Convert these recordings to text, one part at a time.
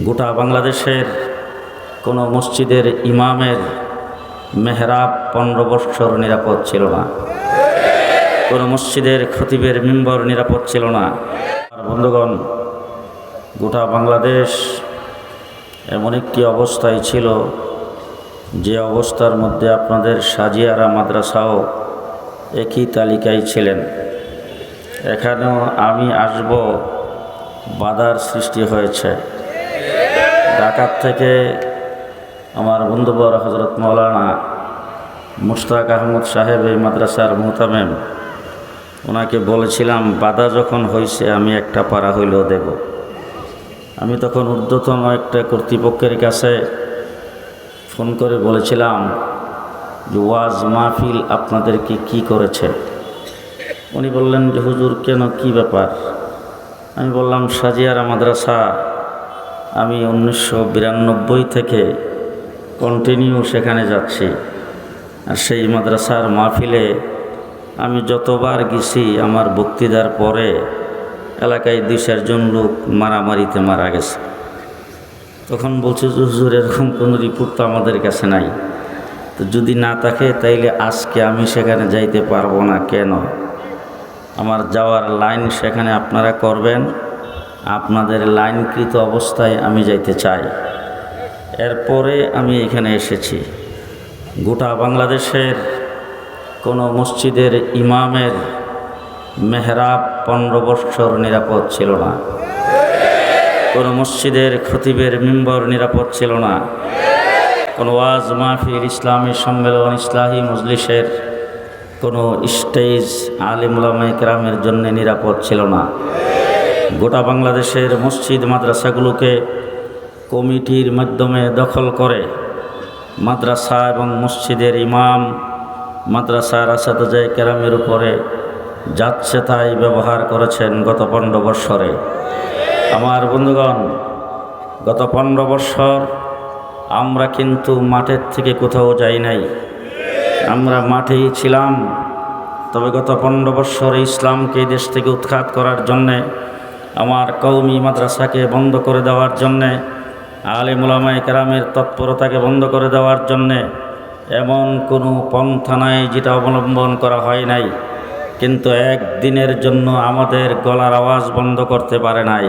গোটা বাংলাদেশের কোনো মসজিদের ইমামের মেহরাব 15 বছর নিরাপদ ছিল না, কোনো মসজিদের খতিবের মিম্বর নিরাপদ ছিল না। আর বন্ধুগণ, গোটা বাংলাদেশ এমন একটি অবস্থায় ছিল যে অবস্থার মধ্যে আপনাদের সাজিয়ারা মাদ্রাসাও একই তালিকায় ছিলেন। এখানেও আমি আসব, বাধার সৃষ্টি হয়েছে। ঢাকা থেকে আমার বন্ধুবর হযরত মাওলানা মুশতাক আহমদ সাহেব এই মাদ্রাসার মুহতামেম, ওনাকে বলেছিলাম বাধা যখন হয়েছে আমি একটা পারা হইলেও দেব। আমি তখন ঊর্ধ্বতন একটা কর্তৃপক্ষের কাছে ফোন করে বলেছিলাম যে ওয়াজ মাহফিল আপনাদেরকে কি করেছে। উনি বললেন যে হুজুর কেন, কি ব্যাপার? আমি বললাম সাজিয়ারা মাদ্রাসা আমি 1992 থেকে কন্টিনিউ সেখানে যাচ্ছি, আর সেই মাদ্রাসার মাহফিলে আমি যতবার গেছি আমার বক্তৃতার পরে এলাকায় 2-4 জন লোক মারামারিতে মারা গেছে। তখন বলছে হুজুর এরকম কোনো রিপোর্ট তো আমাদের কাছে নাই, তো যদি না থাকে তাইলে আজকে আমি সেখানে যাইতে পারবো না। কেন? আমার যাওয়ার লাইন সেখানে আপনারা করবেন, আপনাদের লাইনকৃত অবস্থায় আমি যাইতে চাই। এরপরে আমি এখানে এসেছি। গোটা বাংলাদেশের কোনো মসজিদের ইমামের মেহরাব 15 বছর নিরাপদ ছিল না, কোনো মসজিদের খতিবের মিম্বর নিরাপদ ছিল না, কোনো ওয়াজ মাহফিল, ইসলামী সম্মেলন, ইসলাহি মজলিসের কোনো স্টেজ আলিম উলামায়ে কেরামের জন্য নিরাপদ ছিল না। গোটা বাংলাদেশের মসজিদ মাদ্রাসাগুলোকে কমিটির মাধ্যমে দখল করে মাদ্রাসা এবং মসজিদের ইমাম, মাদ্রাসার আসাদুজায়ে কেরামের উপরে যাচ্ছে তাই ব্যবহার করেছেন গত 15 বৎসরে। আমার বন্ধুগণ, গত 15 বৎসর আমরা কিন্তু মাঠের থেকে কোথাও যাই নাই, আমরা মাঠেই ছিলাম। তবে গত 15 বৎসরে ইসলামকে দেশ থেকে উৎখাত করার জন্যে, আমার কওমি মাদ্রাসাকে বন্ধ করে দেওয়ার জন্যে, আলিম উলামায়ে কেরামের তৎপরতাকে বন্ধ করে দেওয়ার জন্যে এমন কোনো পন্থা নাই যেটা অবলম্বন করা হয় নাই। কিন্তু একদিনের জন্য আমাদের গলার আওয়াজ বন্ধ করতে পারে নাই।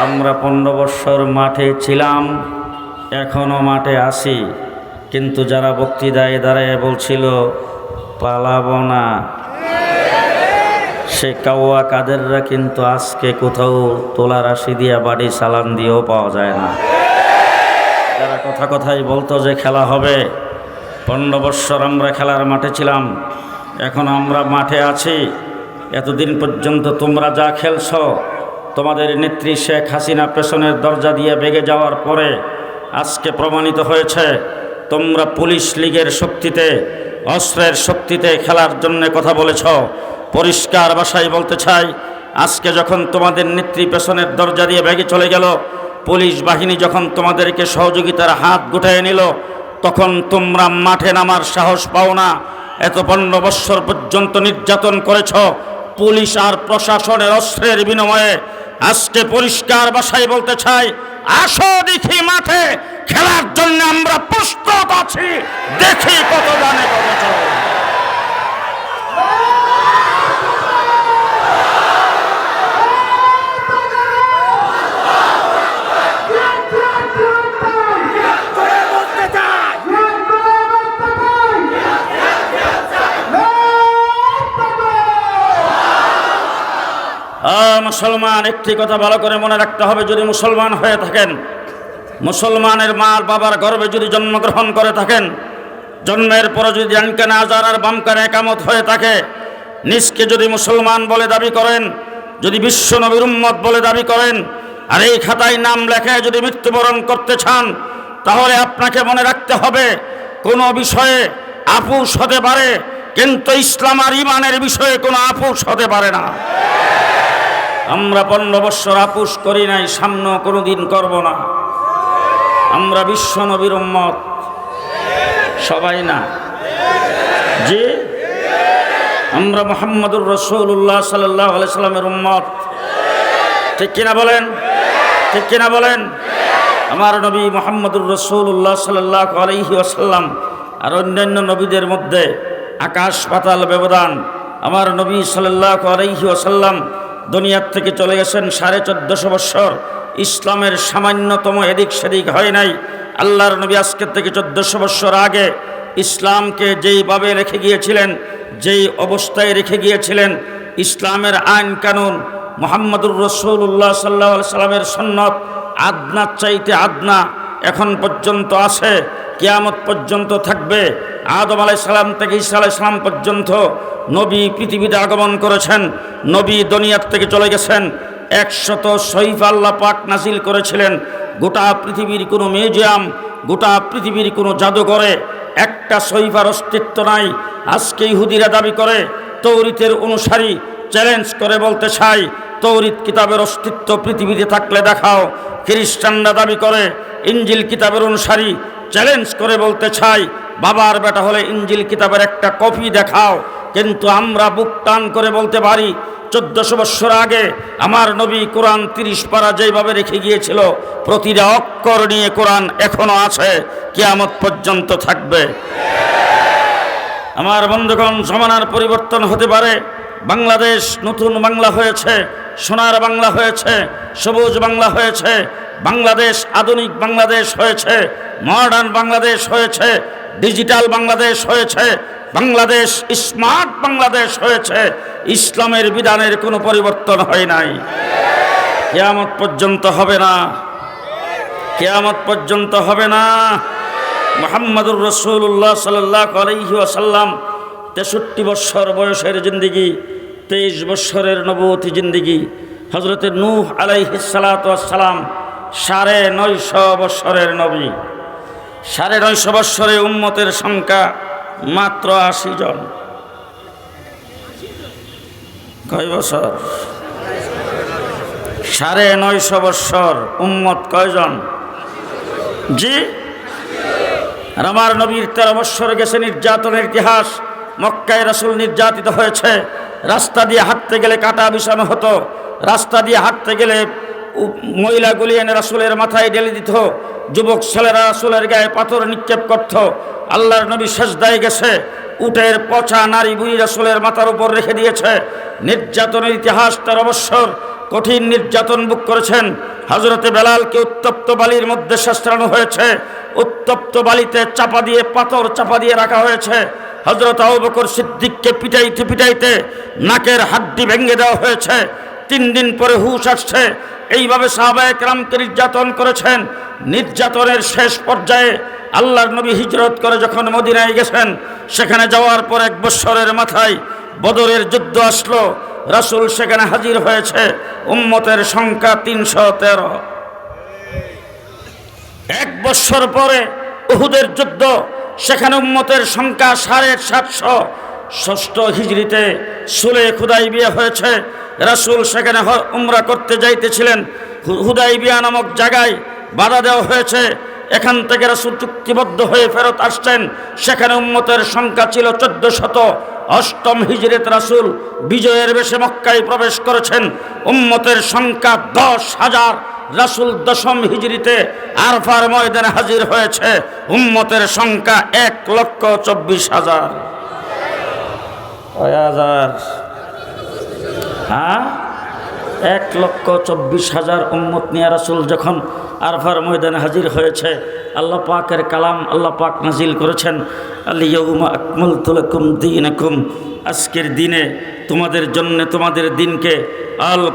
আমরা 15 বৎসর মাঠে ছিলাম, এখনও মাঠে আছি। কিন্তু যারা বক্তৃতায় দাঁড়িয়ে বলছিল পালাবো না, সে কাওয়া কাদেররা কিন্তু আজকে কোথাও তোলা রাশি দিয়া বাড়ি চালান দিয়েও পাওয়া যায় না। যারা কথাই বলতো যে খেলা হবে, 15 বৎসর আমরা খেলার মাঠে ছিলাম, এখন আমরা মাঠে আছি। এতদিন পর্যন্ত তোমরা যা খেলছ, তোমাদের নেত্রী শেখ হাসিনা পেছনের দরজা দিয়ে বেগে যাওয়ার পরে আজকে প্রমাণিত হয়েছে তোমরা পুলিশ লীগের শক্তিতে, অস্ত্রের শক্তিতে খেলার জন্য কথা বলেছ। পরিষ্কার ভাষায় বলতে চাই, আজকে যখন তোমাদের নেত্রী পেছনের দরজা দিয়ে বেগে চলে গেল, পুলিশ বাহিনী যখন তোমাদেরকে সহযোগিতার হাত গুটায়ে নিল, তখন তোমরা মাঠে নামার সাহস পাও না। এত 15 বৎসর পর্যন্ত নির্যাতন করেছ পুলিশ আর প্রশাসনের অস্ত্রের বিনিময়ে। আজকে পরিষ্কার ভাষায় বলতে চাই, আসো দেখি মাঠে খেলার জন্য আমরা প্রস্তুত আছি, দেখি কত জানে কত চলে। মুসলমান, একটি কথা ভালো করে মনে রাখতে হবে, যদি মুসলমান হয়ে থাকেন, মুসলমানের মার বাবার গর্ভে যদি জন্মগ্রহণ করে থাকেন, জন্মের পরে যদি ডান কানে আযান আর বাম কানে ইকামত হয়ে থাকে, নিজকে যদি মুসলমান বলে দাবি করেন, যদি বিশ্ব নবীর উম্মত বলে দাবি করেন, আর এই খাতায় নাম লেখায় যদি মৃত্যুবরণ করতে চান, তাহলে আপনাকে মনে রাখতে হবে কোনো বিষয়ে আপোষ হতে পারে, কিন্তু ইসলাম আর ইমানের বিষয়ে কোনো আপোষ হতে পারে না। আমরা 15 বৎসর আপোষ করি নাই, সামনেও কোনোদিন করব না। আমরা বিশ্ব নবীর উম্মত, সবাই না জি, আমরা মুহাম্মদুর রাসূলুল্লাহ সাল্লাল্লাহু আলাইহি সাল্লামের উম্মত, ঠিক কিনা বলেন? ঠিক কিনা বলেন? আমার নবী মুহাম্মদুর রাসূলুল্লাহ সাল্লাল্লাহু আলাইহি ওয়াসাল্লাম আর অন্যান্য নবীদের মধ্যে আকাশ পাতাল ব্যবধান। আমার নবী সাল্লাল্লাহু আলাইহি ওয়াসাল্লাম দুনিয়ার থেকে চলে গেছেন 1450 বৎসর। ইসলামের সামান্যতম এদিক সেদিক হয় নাই। আল্লাহর নবী আজকের থেকে 1400 বৎসর আগে ইসলামকে যেইভাবে রেখে গিয়েছিলেন, যেই অবস্থায় রেখে গিয়েছিলেন, ইসলামের আইন কানুন, মুহাম্মদুর রাসূলুল্লাহ সাল্লাল্লাহু আলাইহি সাল্লামের সুন্নত আদনার চাইতে আদনা এখন পর্যন্ত আছে, কিয়ামত পর্যন্ত থাকবে। আদম আলাইহিস সালাম থেকে ঈসা আলাইহিস সালাম পর্যন্ত নবী পৃথিবীতে আগমন করেছেন, নবী দুনিয়ার থেকে চলে গেছেন। 100 সহিফা আল্লাহ পাক নাজিল করেছিলেন। গোটা পৃথিবীর কোনো মিউজিয়াম, গোটা পৃথিবীর কোনো জাদুঘরে একটা সহিফার অস্তিত্ব নাই। আজকে ইহুদিরা দাবি করে তৌরিতের অনুসারী, চ্যালেঞ্জ করে বলতে চাই তৌরিত কিতাবের অস্তিত্ব পৃথিবীতে থাকলে দেখাও। খ্রিস্টানরা দাবি করে ইঞ্জিল কিতাবের অনুসারী, চ্যালেঞ্জ করে বলতে চাই বাবার বেটা হলে ইঞ্জিল কিতাবের একটা কপি দেখাও। কিন্তু আমরা বুক টান করে বলতে পারি 1400 বৎসর আগে আমার নবী কোরআন 30 পারা যেভাবে রেখে গিয়েছিল, প্রতিটা অক্ষর নিয়ে কোরআন এখনো আছে, কিয়ামত পর্যন্ত থাকবে। আমার বন্ধুগণ, জমানার পরিবর্তন হতে পারে। বাংলাদেশ নতুন বাংলা হয়েছে, সোনার বাংলা হয়েছে, সবুজ বাংলা হয়েছে। বাংলাদেশ আধুনিক বাংলাদেশ হয়েছে, মডার্ন বাংলাদেশ হয়েছে, ডিজিটাল বাংলাদেশ হয়েছে, বাংলাদেশ স্মার্ট বাংলাদেশ হয়েছে। ইসলামের বিধানের কোনো পরিবর্তন হয় নাই, কিয়ামত পর্যন্ত হবে না, কিয়ামত পর্যন্ত হবে না। মুহাম্মদুর রাসূলুল্লাহ সাল্লাল্লাহু আলাইহি ওয়াসাল্লাম 63 বৎসর বয়সের জিন্দেগি, 23 বৎসরের নবুয়তি জিন্দেগি। হযরতে নূহ আলাইহিস সালাতু ওয়াস সালাম 950 বৎসরের নবী। 950 বৎসরে উম্মতের সংখ্যা মাত্র 80 জন। কয় বছর? 950 বৎসর, উম্মত কয়জন? জি। আর আমার নবীর 13 বৎসর গেছে নির্যাতনের ইতিহাস। মক্কায় রাসূল নির্যাতিত হয়েছে। রাস্তা দিয়ে হাঁটতে গেলে কাটা বিছানো হতো, রাস্তা দিয়ে হাঁটতে গেলে মহিলাগুলি এনে রাসূলের মাথায় ঢেলে দিত, যুবক ছেলেরা রাসূলের গায়ে পাথর নিক্ষেপ করত। আল্লাহর নবী সেজদায় গেছে, উটের পচা নারী বুড়ি রাসূলের মাথার উপর রেখে দিয়েছে। নির্যাতনের ইতিহাস 13 বৎসর কঠিন নির্যাতন ভোগ করেছেন। হযরতে বেলালকে উত্তপ্ত বালির মধ্যে শাস্ত্রানো হয়েছে, উত্তপ্ত বালিতে চাপা দিয়ে, পাথর চাপা দিয়ে রাখা হয়েছে। হযরত আবু বকর সিদ্দিককে পিটাইতে পিটাইতে নাকের হাড্ডি ভেঙে দেওয়া হয়েছে। 3 দিন পরে হুঁশ আসছে। এইভাবে সাহাবায়ে কেরামকে নির্যাতন করেছেন। নির্যাতনের শেষ পর্যায়ে আল্লাহর নবী হিজরত করে যখন মদিনায় গেছেন, সেখানে যাওয়ার পর 1 বৎসরের মাথায় বদরের যুদ্ধ আসলো। রাসূল সেখানে হাজির হয়েছে, উম্মতের সংখ্যা 313। 1 বৎসর পরে উহুদের যুদ্ধ, সেখানে উম্মতের সংখ্যা 750। 6ষ্ঠ হিজরিতে সুলে হুদাইবিয়া হয়েছে। রাসূল সেখানে উমরা করতে যাইতেছিলেন। হুদাইবিয়া নামক জায়গায় বাধা দেওয়া হয়েছে। এখান থেকে রাসূল চুক্তিবদ্ধ হয়ে ফেরত আসছেন। সেখানে উম্মতের সংখ্যা ছিল 1400। 8ম হিজরিতে রাসূল বিজয়ের বেশে মক্কায় প্রবেশ করেছেন। উম্মতের সংখ্যা 10,000। রাসূল 10ম হিজরিতে আরফার ময়দানে হাজির হয়েছে। উম্মতের সংখ্যা 1,24,000। হ্যাঁ, 1,24,000 উম্মত নিয়ে রাসূল যখন আরফার ময়দানে হাজির হয়েছে, আল্লাহ পাকের কালাম আল্লাহ পাক নাজিল করেছেন, আল-ইয়াউমা আকমালতু লাকুম দীনাকুম, আজকের দিনে তোমাদের জন্য তোমাদের দিনকে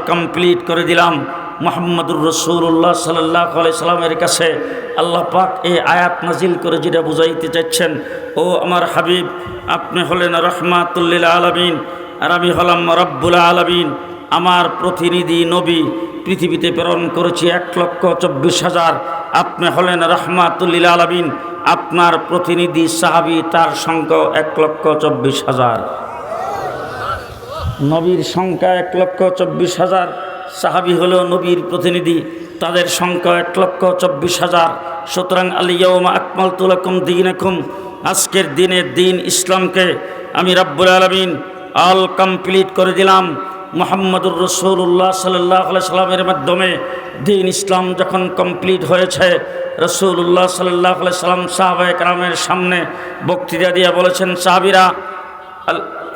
কমপ্লিট করে দিলাম। মুহাম্মদুর রাসূলুল্লাহ সাল্লাল্লাহু আলাইহি সাল্লামের কাছে আল্লাহ পাক এই আয়াত নাজিল করে যেটা বুঝাইতে চাচ্ছেন, ও আমার হাবিব, আপনি হলেন রাহমাতুল লিল আলামিন আর আমি হলাম রব্বুল আলামিন। আমার প্রতিনিধি নবী পৃথিবীতে প্রেরণ করেছি 1,24,000। আপনি হলেন রাহমাতুল লিল আলামিন, আপনার প্রতিনিধি সাহাবী তার সংখ্যা 1,24,000। নবীর সংখ্যা 1,24,000, সাহাবী হলো নবীর প্রতিনিধি, তাদের সংখ্যা 1,24,000। সুতরাং আল-ইয়াউমা আকমালতু লাকুম দীনাকুম, আজকের দিনে দিন ইসলামকে আমি রব্বুল আলামিন কমপ্লিট করে দিলাম। মুহাম্মদুর রাসূলুল্লাহ সাল্লাল্লাহু আলাইহি সাল্লামের মাধ্যমে দ্বীন ইসলাম যখন কমপ্লিট হয়েছে, রাসূলুল্লাহ সাল্লাল্লাহু আলাইহি সাল্লাম সাহাবায়ে কেরামের সামনে বক্তৃতা দিয়ে বলেছেন, সাহাবীরা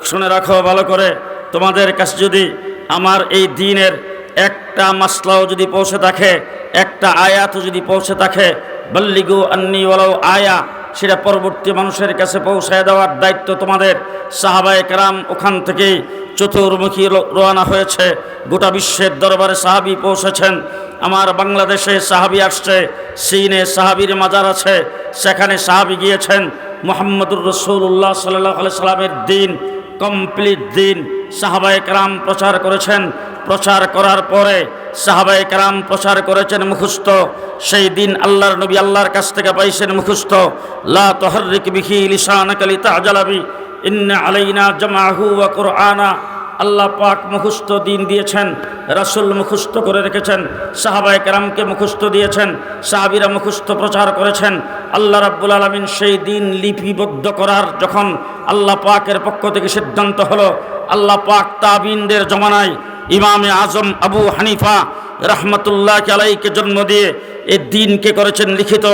শুনে রাখো ভালো করে, তোমাদের কাছে যদি আমার এই দ্বীনের একটা মাসলাও যদি পৌঁছে থাকে, একটা আয়াতও যদি পৌঁছে থাকে, বল্লিগু আন্নি ওয়ালাউ আয়া, সেটা পরবর্তী মানুষের কাছে পৌঁছায় দেওয়ার দায়িত্ব তোমাদের। সাহাবায়ে কেরাম ওখান থেকেই চতুর্মুখী রওনা হয়েছে, গোটা বিশ্বের দরবারে সাহাবী পৌঁছেছেন। আমার বাংলাদেশে সাহাবী আসছে, চীনে সাহাবীর মাজার আছে, সেখানে সাহাবী গিয়েছেন। মুহাম্মদুর রাসূলুল্লাহ সাল্লাল্লাহু আলাইহি সাল্লামের দ্বীন কমপ্লিট দ্বীন সাহাবায়ে কেরাম প্রচার করেছেন। প্রচার করার পরে সাহাবায়ে কেরাম প্রচার করেছেন মুখস্থ, সেই দিন আল্লাহর নবী আল্লাহর কাছ থেকে পাইছেন মুখস্থ, লা তুহাররিক বিহি লিসানাকা লিতা'জালা বি ইন্না আলাইনা জামাহু ওয়া কুরআনা। আল্লাহ পাক মুখস্থ দিন দিয়েছেন, রাসূল মুখস্থ করে রেখেছেন, সাহাবায়ে কেরামকে মুখস্থ দিয়েছেন, সাহাবীরা মুখস্থ প্রচার করেছেন। আল্লাহ রাব্বুল আলামিন সেই দিন লিপিবদ্ধ করার যখন আল্লাহ পাকের পক্ষ থেকে সিদ্ধান্ত হলো, আল্লাহ পাক তাবিনদের জমানায় ইমামে আজম আবু হানিফা রহমতুল্লাহ আলাইকে জন্ম দিয়ে এই দিনকে করেছেন লিখিত।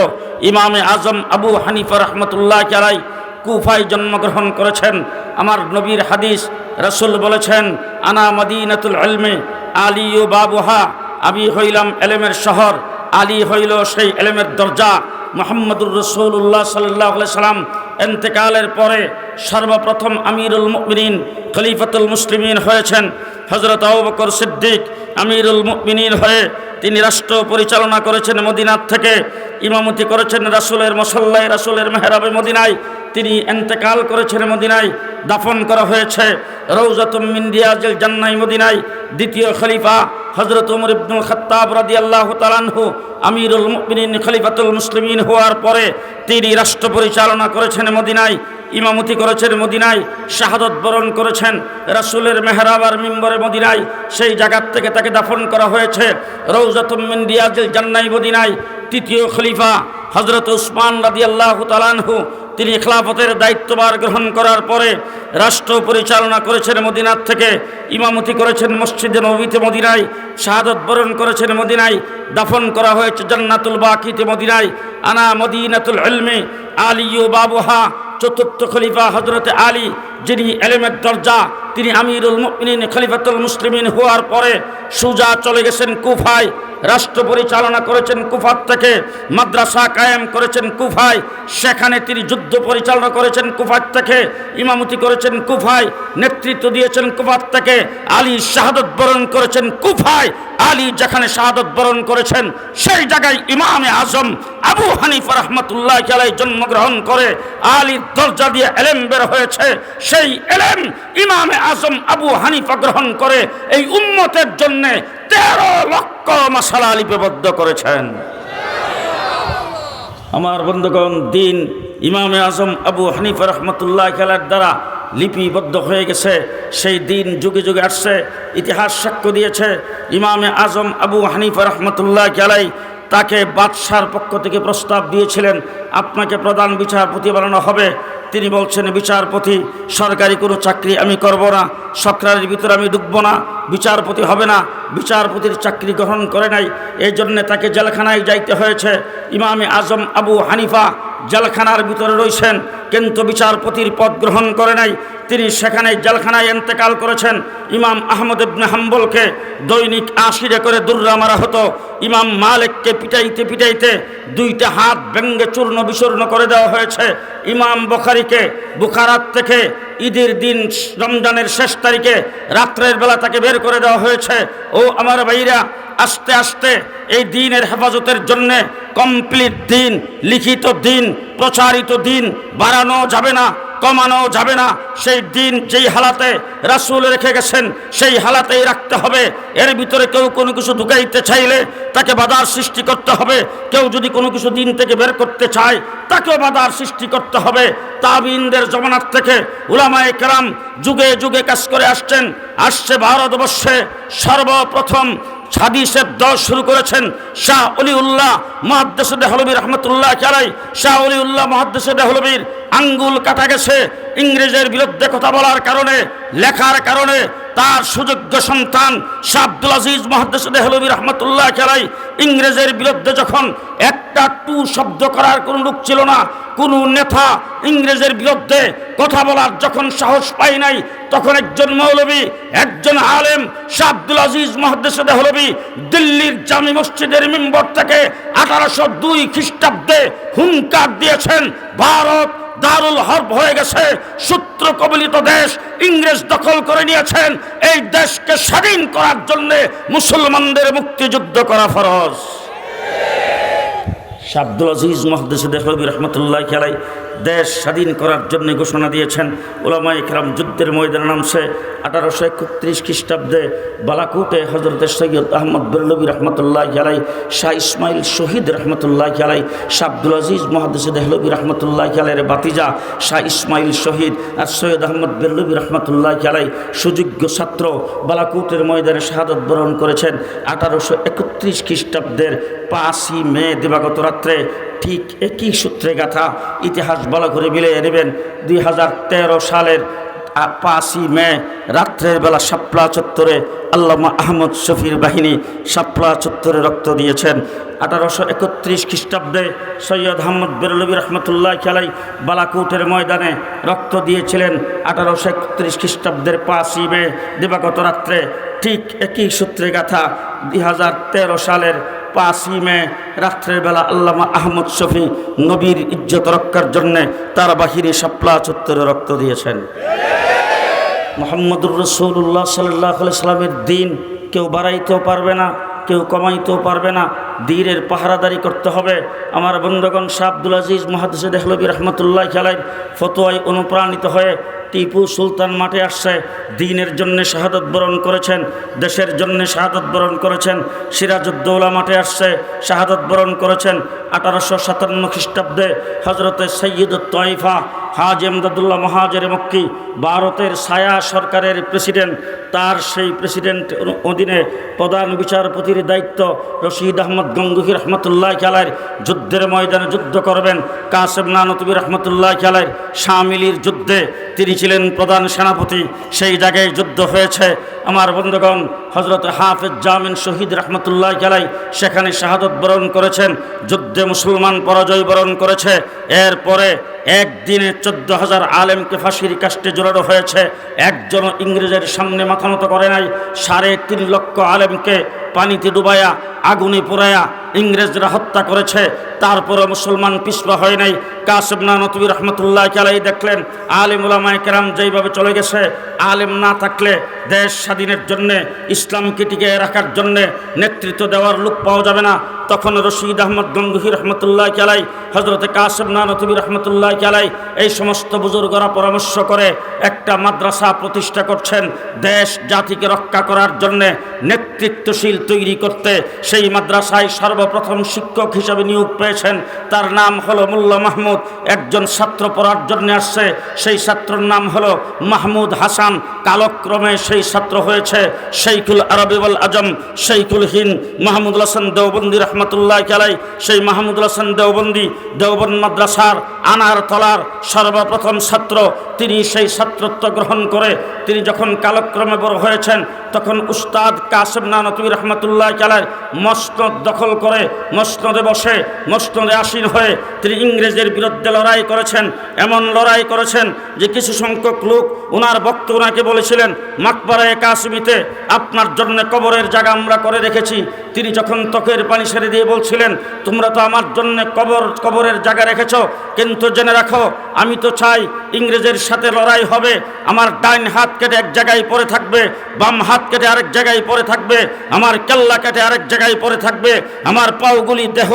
ইমামে আজম আবু হানিফা রহমতুল্লাহ আলাই কুফায় জন্মগ্রহণ করেছেন। আমার নবীর হাদিস, রাসূল বলেছেন, আনা মদিনাতুল ইলমি আলী ও বাবুহা, আমি হইলাম এলেমের শহর, আলী হইল সেই এলেমের দরজা। মুহাম্মদুর রাসূলুল্লাহ সাল্লাল্লাহু আলাইহি সাল্লাম ইন্তেকালের পরে সর্বপ্রথম আমিরুল মুমিনিন খলিফাতুল মুসলিমিন হয়েছেন হযরত আবু বকর সিদ্দিক। আমিরুল মুমিনিন হয়ে তিনি রাষ্ট্র পরিচালনা করেছেন মদিনার থেকে, ইমামতি করেছেন রাসূলের মুসল্লায়, রাসূলের মেহরাবে মদিনায়। তিনি ইন্তেকাল করেছেন মদিনায়, দাফন করা হয়েছে রওজাতুম মিন রিয়াজিল জান্নাহ মদিনায়। দ্বিতীয় খলিফা হযরত ওমর ইবনুল খাত্তাব রাদিয়াল্লাহু তাআলা আনহু আমিরুল মুমিনিন খলিফাতুল মুসলিমিন হওয়ার পরে তিনি রাষ্ট্র পরিচালনা করেছেন মদিনায়, ইমামতি করেছেন মদিনায়, শাহাদত বরণ করেছেন রাসূলের মেহরাব আর মিম্বরে মদিনায়। সেই জায়গা থেকে তাকে দাফন করা হয়েছে রওজাতুম মিন রিয়াজিল জান্নাহ মদিনায়। তৃতীয় খলিফা হযরত উসমান রাদিয়াল্লাহু তাআলা আনহু, তিনি খেলাফতের দায়িত্বভার গ্রহণ করার পরে রাষ্ট্র পরিচালনা করেছেন মদিনার থেকে, ইমামতি করেছেন মসজিদে নববীতে মদিনায়, শাহাদত বরণ করেছেন মদিনায়, দাফন করা হয়েছে জান্নাতুল বাকিতে মদিনায়। আনা মদিনাতুল ইলমি আলী ও বাবুহা। চতুর্থ খলিফা হযরতে আলী, যিনি এলেমের দরজা, তিনি আমিরুল মুমিনিন খলিফাতুল মুসলিমিন হওয়ার পরে সুজা চলে গেছেন কুফায়, রাষ্ট্র পরিচালনা করেছেন কুফার থেকে, মাদ্রাসা কায়েম করেছেন কুফায়, সেখানে তিনি যুদ্ধ পরিচালনা করেছেন কুফার থেকে, ইমামতি করেছেন কুফায়, নেতৃত্ব দিয়েছেন কুফার থেকে। আলী শাহাদত বরণ করেছেন কুফায়। আলী যেখানে শাহাদত বরণ করেছেন সেই জায়গায় ইমামে আজম আবু হানিফা রহমতুল্লাহ আলাইহি জন্মগ্রহণ করে আলীর দরজা দিয়ে এলেম বের হয়েছে। সেই এলেম ইমামে আজম আবু হানিফা গ্রহণ করে এই উম্মতের জন্য 13 লক্ষ মাসালা লিপিবদ্ধ করেছেন। আমার বন্ধুগণ, দিন ইমামে আজম আবু হানিফা রহমতুল্লাহ আলাইহির দ্বারা লিপিবদ্ধ হয়ে গেছে। সেই দিন যুগে যুগে আসছে, ইতিহাস সাক্ষ্য দিয়েছে। ইমামে আজম আবু হানিফা রহমতুল্লাহ আলাইহি তাকে বাদশার পক্ষ থেকে প্রস্তাব দিয়েছিলেন, আপনাকে প্রধান বিচারপতি বানানো হবে। তিনি বলছেন, বিচারপতি সরকারি কোনো চাকরি আমি করব না, সরকারের ভিতরে আমি ঢুকবো না, বিচারপতি হবে না। বিচারপতির চাকরি গ্রহণ করে নাই, এই জন্যে তাকে জেলখানায় যাইতে হয়েছে। ইমামে আজম আবু হানিফা জেলখানার ভিতরে রয়েছেন, কিন্তু বিচারপতির পদ গ্রহণ করে নাই। তিনি সেখানে জেলখানায় ইন্তেকাল করেছেন। ইমাম আহমদ ইবনে হাম্বলকে দৈনিক 80 করে দুর্রা মারা হতো। ইমাম মালিককে পিটাইতে পিটাইতে 2টা হাত ভেঙ্গে চূর্ণ বিচূর্ণ করে দেওয়া হয়েছে। ইমাম বুখারীকে বুখারাত থেকে ঈদের দিন রমজানের শেষ তারিখে রাত্রের বেলা তাকে বের করে দেওয়া হয়েছে। ও আমার ভাইরা, আস্তে আস্তে এই দিনের হেফাজতের জন্যে কমপ্লিট দিন, লিখিত দিন, প্রচারিত দিন বাড়ানো যাবে না, কমানো যাবে না। সেই দিন যেই হালাতে রাসূল রেখে গেছেন সেই হালাতেই রাখতে হবে। এর ভিতরে কেউ কোনো কিছু ঢুকাইতে চাইলে তাকে বাধার সৃষ্টি করতে হবে। কেউ যদি কোনো কিছু দিন থেকে বের করতে চায় তাকেও বাধার সৃষ্টি করতে হবে। তাবিনদের জমানার থেকে উলামায়ে কেরাম যুগে যুগে কাজ করে আসছেন। আসছে ভারতবর্ষে সর্বপ্রথম হাদিসের দল শুরু করেছেন শাহ ওলিউল্লাহ মুহাদ্দিস দেহলভী রহমতুল্লাহ আলাইহি। শাহ ওলিউল্লাহ মুহাদ্দিস দেহলভীর আঙ্গুল কাটা গেছে ইংরেজের বিরুদ্ধে কথা বলার কারণে, লেখার কারণে। তার সুযোগ্য সন্তান শাহ আব্দুল আজিজ মুহাদ্দিস দেহলভী রহমতুল্লাহ আলাইহি ইংরেজের বিরুদ্ধে যখন একটা টু শব্দ করার কোনো লোক ছিল না, কোনো নেতা ইংরেজের বিরুদ্ধে কথা বলার যখন সাহস পায় নাই, তখন একজন মৌলবী, একজন আলেম শাহ আব্দুল আজিজ মুহাদ্দিস দেহলভী দিল্লির জামি মসজিদের মিম্বর থেকে 1802 খ্রিস্টাব্দে হুঙ্কার দিয়েছেন, ভারত দারুল হরব হয়ে গেছে, শত্রু কবলিত দেশ, ইংরেজ দখল করে নিয়েছেন, এই দেশকে স্বাধীন করার জন্য মুসলমানদের মুক্তিযুদ্ধ করা ফরজ। শাহ আব্দুল আজিজ মুহাদ্দিস দেহলভী রহমতুল্লাহ আলাইহি দেশ স্বাধীন করার জন্য ঘোষণা দিয়েছেন। উলামায়ে কেরাম যুদ্ধের ময়দানে নামছে। 1831 খ্রিস্টাব্দে বালাকোটে হযরত সৈয়দ আহমদ বেরলভী রহমতুল্লাহ আলাইহি, শাহ ইসমাইল শহীদ রহমতুল্লাহ আলাইহি, শাহ আব্দুল আজিজ মুহাদ্দিস দেহলভী রহমতুল্লাহ আলাইহির ভাতিজা শাহ ইসমাইল শহীদ আর সৈয়দ আহমদ বেরলভী রহমতুল্লাহ আলাইহি সুযোগ্য ছাত্র বালাকোটের ময়দানে শাহাদত বরণ করেছেন 1831 খ্রিস্টাব্দের 5ই মে দিবাগত রাত্রে। ঠিক একই সূত্রে গাথা ইতিহাস ভালো করে মিলিয়ে নেবেন। 2013 সালের 5ই মে রাত্রের বেলা শাপলা চত্বরে আল্লামা আহমদ শফির বাহিনী শাপলা চত্বরে রক্ত দিয়েছেন। 1831 খ্রিস্টাব্দে সৈয়দ আহমদ বেরলভী রহমতুল্লাহ আলাইহি বালাকোটের ময়দানে রক্ত দিয়েছিলেন 1831 খ্রিস্টাব্দের 5ই মে দিবাগত রাত্রে। ঠিক একই সূত্রে গাথা 2013 সালের 5ই মে রাত্রের বেলা আল্লামা আহমদ শফি নবীর ইজ্জত রক্ষার জন্যে তার বাহিনী শাপলা চত্বরে রক্ত দিয়েছেন। মুহাম্মদুর রাসূলুল্লাহ সাল্লাল্লাহু আলাইহি সাল্লামের দিন কেউ বাড়াইতেও পারবে না, কেউ কমাইতেও পারবে না, দ্বীনের পাহারাদারি করতে হবে। আমার বন্ধুগণ, শাহ আব্দুল আজিজ মুহাদ্দিস দেহলভী রহমতুল্লাহ আলাইহি ফতোয়ায় অনুপ্রাণিত হয়ে টিপু সুলতান মাঠে আসছে, দ্বীনের জন্য শাহাদত বরণ করেছেন, দেশের জন্য শাহাদত বরণ করেছেন। সিরাজউদ্দৌলা মাঠে আসছে, শাহাদত বরণ করেছেন 1857 খ্রিস্টাব্দে হজরতে সৈয়দুত তয়ফা হাজি এমদাদুল্লাহ মহাজের মক্কি, ভারতের ছায়া সরকারের প্রেসিডেন্ট, তার সেই প্রেসিডেন্ট অধীনে প্রধান বিচারপতির দায়িত্ব রশিদ আহমদ গঙ্গুহি রহমতুল্লাহ আলাইহির যুদ্ধের ময়দানে যুদ্ধ করবেন। কাসেম নানতুবি রহমতুল্লাহ আলাইহির শামিলির যুদ্ধে তিনি ছিলেন প্রধান সেনাপতি, সেই জায়গায় যুদ্ধ হয়েছে। আমার বন্ধুগণ, হজরত হাফেজ জামিন শহীদ রহমতুল্লাহ আলাইহি সেখানে শাহাদত বরণ করেছেন, যুদ্ধে মুসলমান পরাজয় বরণ করেছে। এরপরে একদিনে 14,000 আলেমকে ফাঁসির কাস্টে জোরানো হয়েছে, একজনও ইংরেজের সামনে মাথা নত করে নাই। 3.5 লক্ষ আলেমকে পানিতে ডুবায়া আগুনে পোড়ায়া ইংরেজরা হত্যা করেছে, তারপরে মুসলমান পিছপা হয় নাই। কাসেম নানতুবি রহমতুল্লাহ আলাইহি দেখলেন আলেম উলামায়ে কেরাম যেইভাবে চলে গেছে, আলেম না থাকলে দেশ স্বাধীনের জন্যে, ইসলামকে টিকিয়ে রাখার জন্যে নেতৃত্ব দেওয়ার লোক পাওয়া যাবে না। তখন রশিদ আহমদ গঙ্গুহি রহমতুল্লাহ আলাইহি, হজরতে কাসেম নানতুবি রহমতুল্লাহ আলাইহি এই সমস্ত বুজুর্গরা পরামর্শ করে একটা মাদ্রাসা প্রতিষ্ঠা করছেন, দেশ জাতিকে রক্ষা করার জন্যে, নেতৃত্বশীল তৈরি করতে। সেই মাদ্রাসায় সর্বপ্রথম শিক্ষক হিসেবে নিয়োগ পেয়েছেন, তার নাম হলো মোল্লা মাহমুদ। একজন ছাত্র পড়ার জন্য আসছে, সেই ছাত্রর নাম হলো মাহমুদ হাসান। কালক্রমে সেই ছাত্র হয়েছে শাইখুল আরবি ওয়াল আজম, শাইখুল হিন্দ মাহমুদুল হাসান দেওবন্দি রহমতুল্লাহ আলাইহি। সেই মাহমুদুল হাসান দেওবন্দি দেওবন্দ মাদ্রাসার আনার তলার সর্বপ্রথম ছাত্র। তিনি সেই ছাত্রত্ব গ্রহণ করে তিনি যখন কালক্রমে বড় হয়েছেন, তখন উস্তাদ কাসেম নানতুবি রহমতুল্লাহ আলাইহি মসনদ দখল করে মসনদে বসে, মসনদে আসীন হয়ে তিনি ইংরেজের বিরুদ্ধে লড়াই করেছেন। এমন লড়াই করেছেন যে কিছু সংখ্যক লোক ওনার বক্ত ওনাকে বলেছিলেন, মাকবারায়ে কাসিমিতে আপনার জন্য কবরের জায়গা আমরা করে রেখেছি। তিনি যখন ত্বকের পানি ছেড়ে দিয়ে বলছিলেন, তোমরা তো আমার জন্য কবরের জায়গা রেখেছ, কিন্তু জেনে রাখো আমি তো চাই ইংরেজের সাথে লড়াই হবে, আমার ডাইন হাত কেটে এক জায়গায় পড়ে থাকবে, বাম হাত কেটে আরেক জায়গায় পড়ে থাকবে, আমার কেল্লা কেটে আরেক জায়গায় পড়ে থাকবে, আমার পাওগুলি দেহ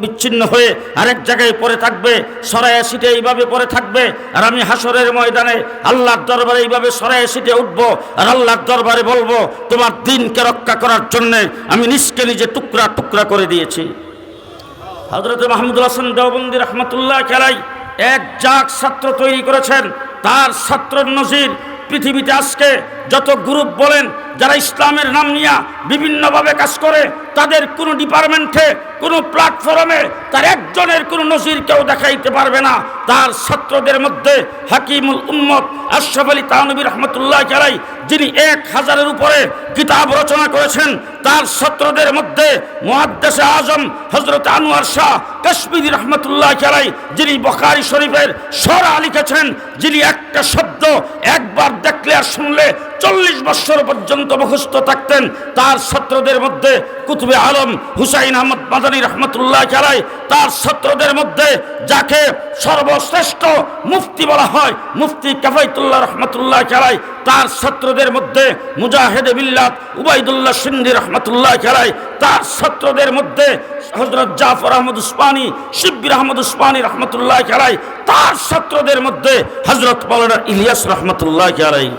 বিচ্ছিন্ন হয়ে আরেক জায়গায় পড়ে থাকবে, সরায়া সিটে এইভাবে পড়ে থাকবে। আর আমি হাসরের ময়দানে আল্লাহর দরবারে এইভাবে সরায়া সিটে উঠবো, আর আল্লাহর দরবারে বলবো তোমার দিনকে রক্ষা করার জন্যে আমি নিজকে নিজে টুকরা টুকরা করে দিয়েছি। হযরত মাহমুদুল হাসান দেওবন্দি রহমতুল্লাহ আলাইহি এক জাগ ছাত্র তৈরি করেছেন, তার ছাত্র নজির পৃথিবীতে আজকে যত গ্রুপ বলেন যারা ইসলামের নাম নিয়ে বিভিন্নভাবে কাজ করে, তাদের কোনো ডিপার্টমেন্টে কোনো প্ল্যাটফর্মে তার একজনের কোনো নজির কেউ দেখাইতে পারবে না। তার ছাত্রদের মধ্যে হাকিমুল উম্মত আশরাফ আলী থানভী রহমতুল্লাহ আলাইহি, যিনি 1000-এর উপরে কিতাব রচনা করেছেন, তার ছাত্রদের মধ্যে মুহাদ্দিস আজম হযরত আনোয়ার শাহ কাশ্মীরি রহমতুল্লাহ আলাইহি, যিনি বুখারী শরীফের শরহ লিখেছেন, যিনি একটা শব্দ একবার দেখলে আর শুনলে 40 বছর পর্যন্ত মুখস্থ থাকতেন, তার ছাত্রদের মধ্যে কুতুবে আলম হুসাইন আহমদ মাদানী রহমতুল্লাহ আলাইহি, তার ছাত্রদের মধ্যে যাকে সর্বশ্রেষ্ঠ মুফতি বলা হয় মুফতি কাফায়তুল্লাহ রহমতুল্লাহ আলাইহি, তার ছাত্রদের মধ্যে মুজাহিদে বিল্লাত উবাইদুল্লাহ সিন্ধি রহমতুল্লাহ আলাইহি, তার ছাত্রদের মধ্যে হযরত জাফর আহমদ উসমানী শিব্বির আহমদ উসমানী রহমতুল্লাহ আলাইহি, তার ছাত্রদের মধ্যে হযরত মাওলানা ইলিয়াস রহমতুল্লাহ আলাইহি।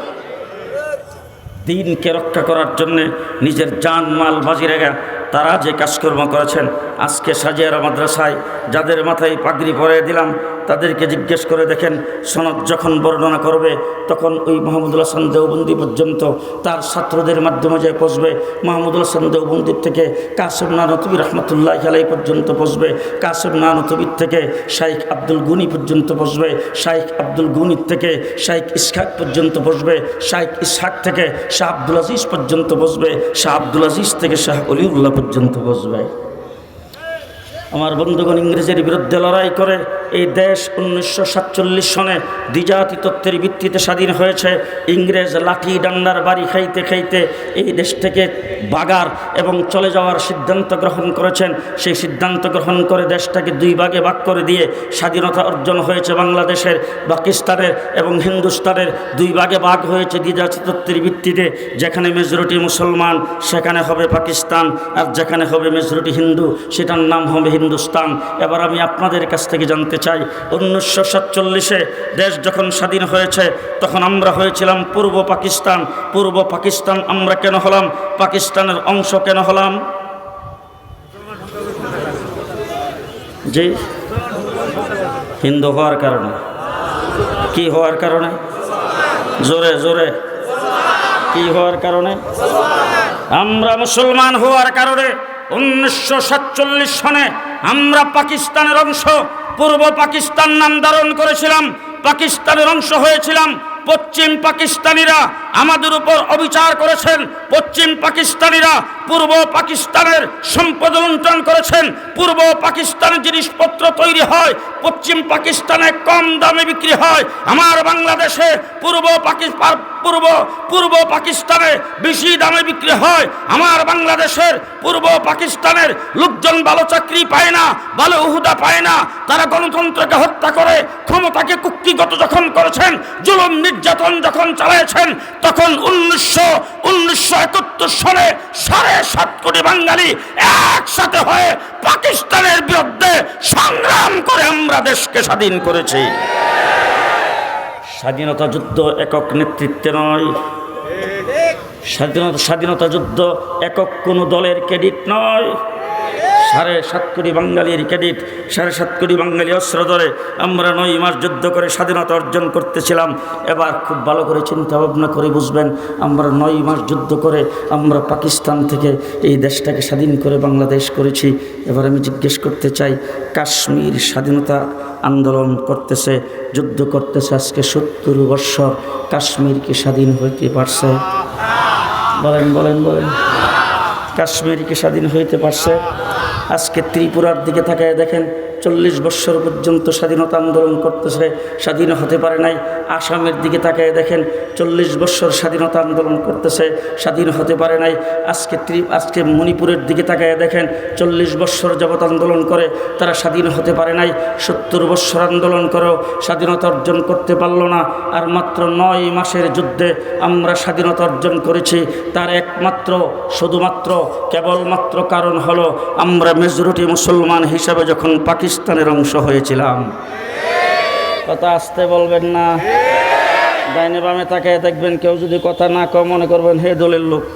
দিনকে রক্ষা করার জন্য নিজের জান মাল বাজি রেখে তারা যে কাজকর্ম করেছেন, আজকে সাজিয়ারা মাদ্রাসায় যাদের মাথায় পাগড়ি পরিয়ে দিলাম তাদেরকে জিজ্ঞেস করে দেখেন, সনদ যখন বর্ণনা করবে তখন ওই মাহমুদুল হাসান দেওবন্দি পর্যন্ত তার ছাত্রদের মাধ্যমে যে পৌঁছবে, মাহমুদুল হাসান দেওবন্দির থেকে কাসেম নানতুবি রহমতুল্লাহ আলাইহি পর্যন্ত পৌঁছবে, কাসেম নানতুবির থেকে শাইখ আব্দুল গুনি পর্যন্ত পৌঁছবে, শাইখ আব্দুল গুনির থেকে শাইখ ইসহাক পর্যন্ত পৌঁছবে, শাইখ ইসহাক থেকে শাহ আব্দুল আজিজ পর্যন্ত পৌঁছবে, শাহ আব্দুল আজিজ থেকে শাহ অলিউল্লাহ পর্যন্ত পৌঁছবে। আমার বন্ধুগণ, ইংরেজের বিরুদ্ধে লড়াই করে এই দেশ 1947 সনে দ্বিজাতি তত্ত্বের ভিত্তিতে স্বাধীন হয়েছে। ইংরেজ লাঠি ডান্ডার বাড়ি খাইতে খাইতে এই দেশ থেকে বাগার এবং চলে যাওয়ার সিদ্ধান্ত গ্রহণ করেছেন। সেই সিদ্ধান্ত গ্রহণ করে দেশটাকে 2 ভাগে ভাগ করে দিয়ে স্বাধীনতা অর্জন হয়েছে বাংলাদেশের, পাকিস্তানের এবং হিন্দুস্তানের 2 ভাগে ভাগ হয়েছে দ্বিজাতি তত্ত্বের ভিত্তিতে। যেখানে মেজরিটি মুসলমান সেখানে হবে পাকিস্তান, আর যেখানে হবে মেজরিটি হিন্দু সেটার নাম হবে হিন্দুস্তান। এবার আমি আপনাদের কাছ থেকে জানতে চাই, 1947-এ দেশ যখন স্বাধীন হয়েছে তখন আমরা হয়েছিলাম পূর্ব পাকিস্তান। পূর্ব পাকিস্তান আমরা কেন হলাম? পাকিস্তানের অংশ কেন হলাম? জি, হিন্দু হওয়ার কারণে। কি হওয়ার কারণে? জোরে জোরে। কি হওয়ার কারণে? আমরা মুসলমান হওয়ার কারণে 1947 সনে আমরা পাকিস্তানের অংশ পূর্ব পাকিস্তান নাম ধারণ করেছিলাম, পাকিস্তানের অংশ হয়েছিলাম। পশ্চিম পাকিস্তানিরা আমাদের উপর অবিচার করেছেন, পশ্চিম পাকিস্তানিরা পূর্ব পাকিস্তানের সম্পদ লুণ্ঠন করেছেন। পূর্ব পাকিস্তানের জিনিসপত্র তৈরি হয় পশ্চিম পাকিস্তানে কম দামে বিক্রি হয়, আমার বাংলাদেশে পূর্ব পাকিস্তানে বেশি দামে বিক্রি হয়। আমার বাংলাদেশের পূর্ব পাকিস্তানের লোকজন ভালো চাকরি পায় না, ভালো উহুদা পায় না, তারা গণতন্ত্রকে হত্যা করে ক্ষমতাকে কুক্ষিগত যখন করেছেন, জুলুম নির্যাতন যখন চালিয়েছেন, তখন 1971 সালে 7.5 কোটি বাঙালি একসাথে হয়ে পাকিস্তানের বিরুদ্ধে সংগ্রাম করে আমরা দেশকে স্বাধীন করেছি। স্বাধীনতা যুদ্ধ একক নেতৃত্বে নয়, স্বাধীনতা যুদ্ধ একক কোনো দলের ক্রেডিট নয়। 7.5 কোটি বাঙালির ক্রেডিট। 7.5 কোটি বাঙালি অস্ত্র ধরে আমরা 9 মাস যুদ্ধ করে স্বাধীনতা অর্জন করতেছিলাম। এবার খুব ভালো করে চিন্তা ভাবনা করে বুঝবেন, আমরা 9 মাস যুদ্ধ করে আমরা পাকিস্তান থেকে এই দেশটাকে স্বাধীন করে বাংলাদেশ করেছি। এবার আমি জিজ্ঞেস করতে চাই, কাশ্মীর স্বাধীনতা আন্দোলন করতেছে, যুদ্ধ করতেছে আজকে 70 বছর, কাশ্মীর কি স্বাধীন হইতে পারছে? বলেন বলেন বলেন। কাশ্মীর কি স্বাধীন হইতে পারছে? আজকে ত্রিপুরার দিকে তাকায় দেখেন, 40 বছর পর্যন্ত স্বাধীনতা আন্দোলন করতেছে, স্বাধীন হতে পারে নাই। আসামের দিকে তাকায় দেখেন, 40 বছর স্বাধীনতা আন্দোলন করতেছে, স্বাধীন হতে পারে নাই। আজকে মণিপুরের দিকে তাকায় দেখেন, 40 বছর যাবৎ আন্দোলন করে তারা স্বাধীন হতে পারে নাই। 70 বছর আন্দোলন করেও স্বাধীনতা অর্জন করতে পারল না। আর মাত্র 9 মাসের যুদ্ধে আমরা স্বাধীনতা অর্জন করেছি। তার একমাত্র শুধুমাত্র কেবলমাত্র কারণ হলো আমরা মেজরিটি মুসলমান হিসাবে যখন পাকিস্তানের অংশ হয়েছিলাম। কথা আসতে বলবেন না, ডাইনে বামে তাকায় দেখবেন, কেউ যদি কথা না কয় মনে করবেন হে দলের লোক।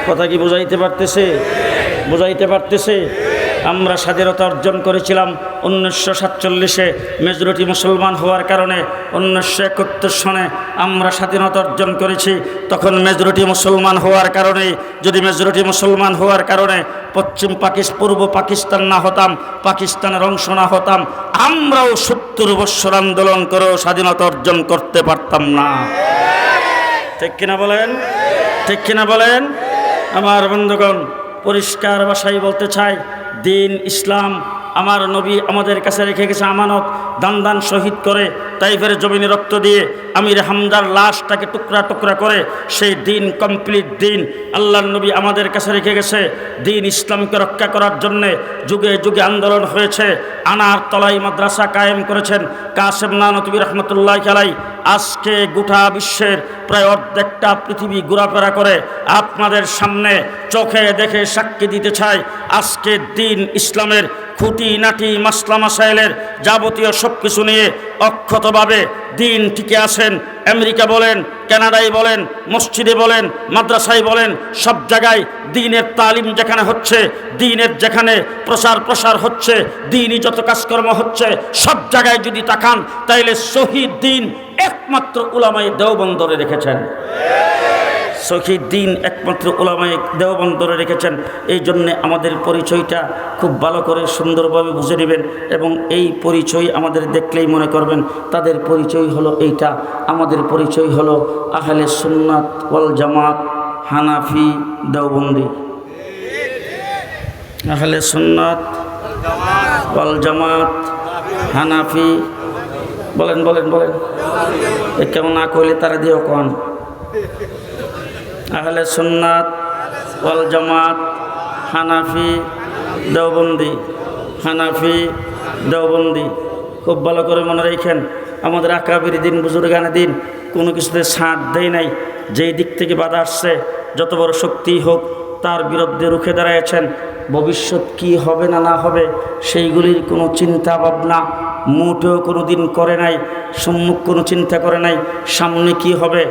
কথা কি বুঝাইতে পারতেছে? বুঝাইতে পারতেছে? আমরা স্বাধীনতা অর্জন করেছিলাম 1947-এ মেজরিটি মুসলমান হওয়ার কারণে। 1971 সনে আমরা স্বাধীনতা অর্জন করেছি, তখন মেজরিটি মুসলমান হওয়ার কারণে, যদি মেজরিটি মুসলমান হওয়ার কারণে পূর্ব পাকিস্তান না হতাম, পাকিস্তানের অংশ না হতাম, আমরাও 70 বৎসর আন্দোলন করেও স্বাধীনতা অর্জন করতে পারতাম না। ঠিক কিনা বলেন? ঠিক কিনা বলেন? আমার বন্ধুগণ, পরিষ্কার ভাষায় বলতে চাই, দিন ইসলাম আমার নবী আমাদের কাছে রেখে গেছে আমানত। দান দান শহীদ করে তাইফের জমিনে রক্ত দিয়ে আমির হামজার লাশটাকে টুকরা টুকরা করে সেই দিন, কমপ্লিট দিন আল্লাহর নবী আমাদের কাছে রেখে গেছে। দিন ইসলামকে রক্ষা করার জন্যে যুগে যুগে আন্দোলন হয়েছে। আনার তলায় মাদ্রাসা কায়েম করেছেন কাসেম নানতুবি রহমতুল্লাহ আলাই। আজকে গোটা বিশ্বের প্রায় অর্ধেকটা পৃথিবী ঘোরাফেরা করে আপনাদের সামনে চোখে দেখে সাক্ষী দিতে চাই, আজকে দিন ইসলামের খুঁটিনাটি মাসলা মাসাইলের যাবতীয় সব কিছু নিয়ে অক্ষতভাবে দিন টিকে আছেন। আমেরিকা বলেন, কানাডায় বলেন, মসজিদে বলেন, মাদ্রাসায় বলেন, সব জায়গায় দ্বীনের তালিম যেখানে হচ্ছে, দ্বীনের যেখানে প্রসার হচ্ছে, দ্বীনই যত কাজকর্ম হচ্ছে, সব জায়গায় যদি তাকান তাইলে শহীদ দিন একমাত্র উলামায়ে দেওবন্দরে রেখেছেন। শহীদ দিন একমাত্র উলামায়ে দেওবন্দরে রেখেছেন। এই জন্যে আমাদের পরিচয়টা খুব ভালো করে সুন্দরভাবে বুঝে নেবেন, এবং এই পরিচয় আমাদের দেখলেই মনে করবেন তাদের পরিচয় হলো এইটা। আমাদের পরিচয় হলো আহলে সুন্নাত ওয়াল জামাত হানাফি দেওবন্দি। আহলে সুন্নাত ওয়াল জামাত হানাফি, বলেন বলেন বলেন, কেমন না কইলে তারা দিও কন। আহলে সুন্নাত ওয়াল জামাত হানাফি দেওবন্দি, হানাফি দেওবন্দি। খুব ভালো করে মনে রাখেন, আমাদের আকাবির দিন, বুজুর্গানের দিন কোনো কিছুতে ছাড় দেয় নাই। যেই দিক থেকে বাধা আসছে, যত বড় শক্তি হোক, তার বিরুদ্ধে রুখে দাঁড়িয়েছেন। ভবিষ্যৎ কি হবে না না হবে সেইগুলির কোনো চিন্তা ভাবনা মোটেও কোনো দিন করে নাই, সম্মুখ কোনো চিন্তা করে নাই সামনে কি হবে।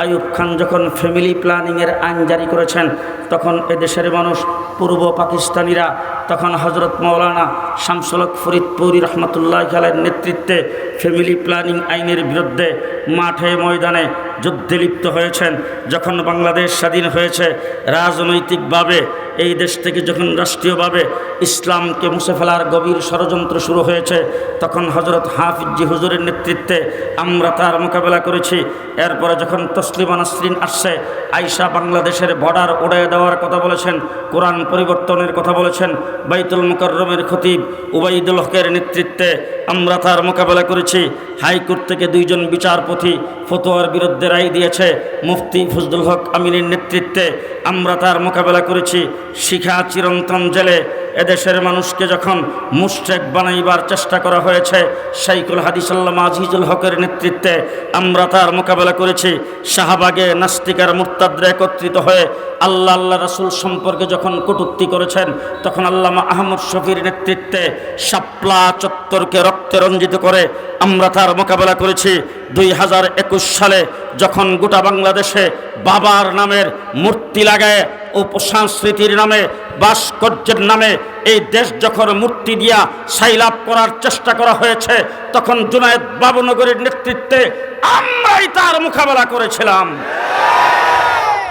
আইয়ুব খান যখন ফ্যামিলি প্ল্যানিংয়ের আইন জারি করেছেন, তখন এদেশের মানুষ, পূর্ব পাকিস্তানিরা, তখন হজরত মৌলানা শামসুল হক ফরিদপুরি রহমতুল্লাহ আলাইহির নেতৃত্বে ফ্যামিলি প্ল্যানিং আইনের বিরুদ্ধে মাঠে ময়দানে যুদ্ধে লিপ্ত হয়েছেন। যখন বাংলাদেশ স্বাধীন হয়েছে, রাজনৈতিকভাবে এই দেশ থেকে যখন রাষ্ট্রীয়ভাবে ইসলামকে মুছে ফেলার গভীর ষড়যন্ত্র শুরু হয়েছে, তখন হজরত হাফিজি হুজুরের নেতৃত্বে আমরা তার মোকাবেলা করেছি। এরপরে যখন তসলিমা নাসরিন আসছে, আইসা বাংলাদেশের বর্ডার উড়িয়ে দেওয়ার কথা বলেছেন, কোরআন পরিবর্তনের কথা বলেছেন। বাইতুল মুকাররমের খতিব উবাইদুল হকের নেতৃত্বে আমরা তার মোকাবেলা করেছি। হাইকোর্ট থেকে 2 জন বিচারপতি ফতোয়ার বিরুদ্ধে রায় দিয়েছে। মুফতি ফজলুল হক আমিনের নেতৃত্বে আমরা তার মোকাবেলা করেছি। শিখা চিরন্তন জেলে এদেশের মানুষকে যখন মুশরিক বানাইবার চেষ্টা করা হয়েছে, শাইখুল হাদিস আল্লামা আজিজুল হকের নেতৃত্বে আমরা তার মোকাবেলা করেছি। শাহবাগে নাস্তিকার মুরতাদরা একত্রিত হয়ে আল্লাহ আল্লাহ রাসূল সম্পর্কে যখন কটূক্তি করেছেন, তখন আল্লামা আহমদ শফির নেতৃত্বে শাপলা চত্বরকে রক্তে রঞ্জিত করে আমরা তার মোকাবেলা করেছি। 2021 সালে যখন গোটা বাংলাদেশে বাবার নামের মূর্তি লাগায়, উপসংস্কৃতির নামে, ভাস্কর্যের নামে এই দেশ যখন মূর্তি দিয়া সাইলাভ করার চেষ্টা করা হয়েছে, তখন জুনায়েদ বাবুনগরের নেতৃত্বে আমরাই তার মোকাবেলা করেছিলাম।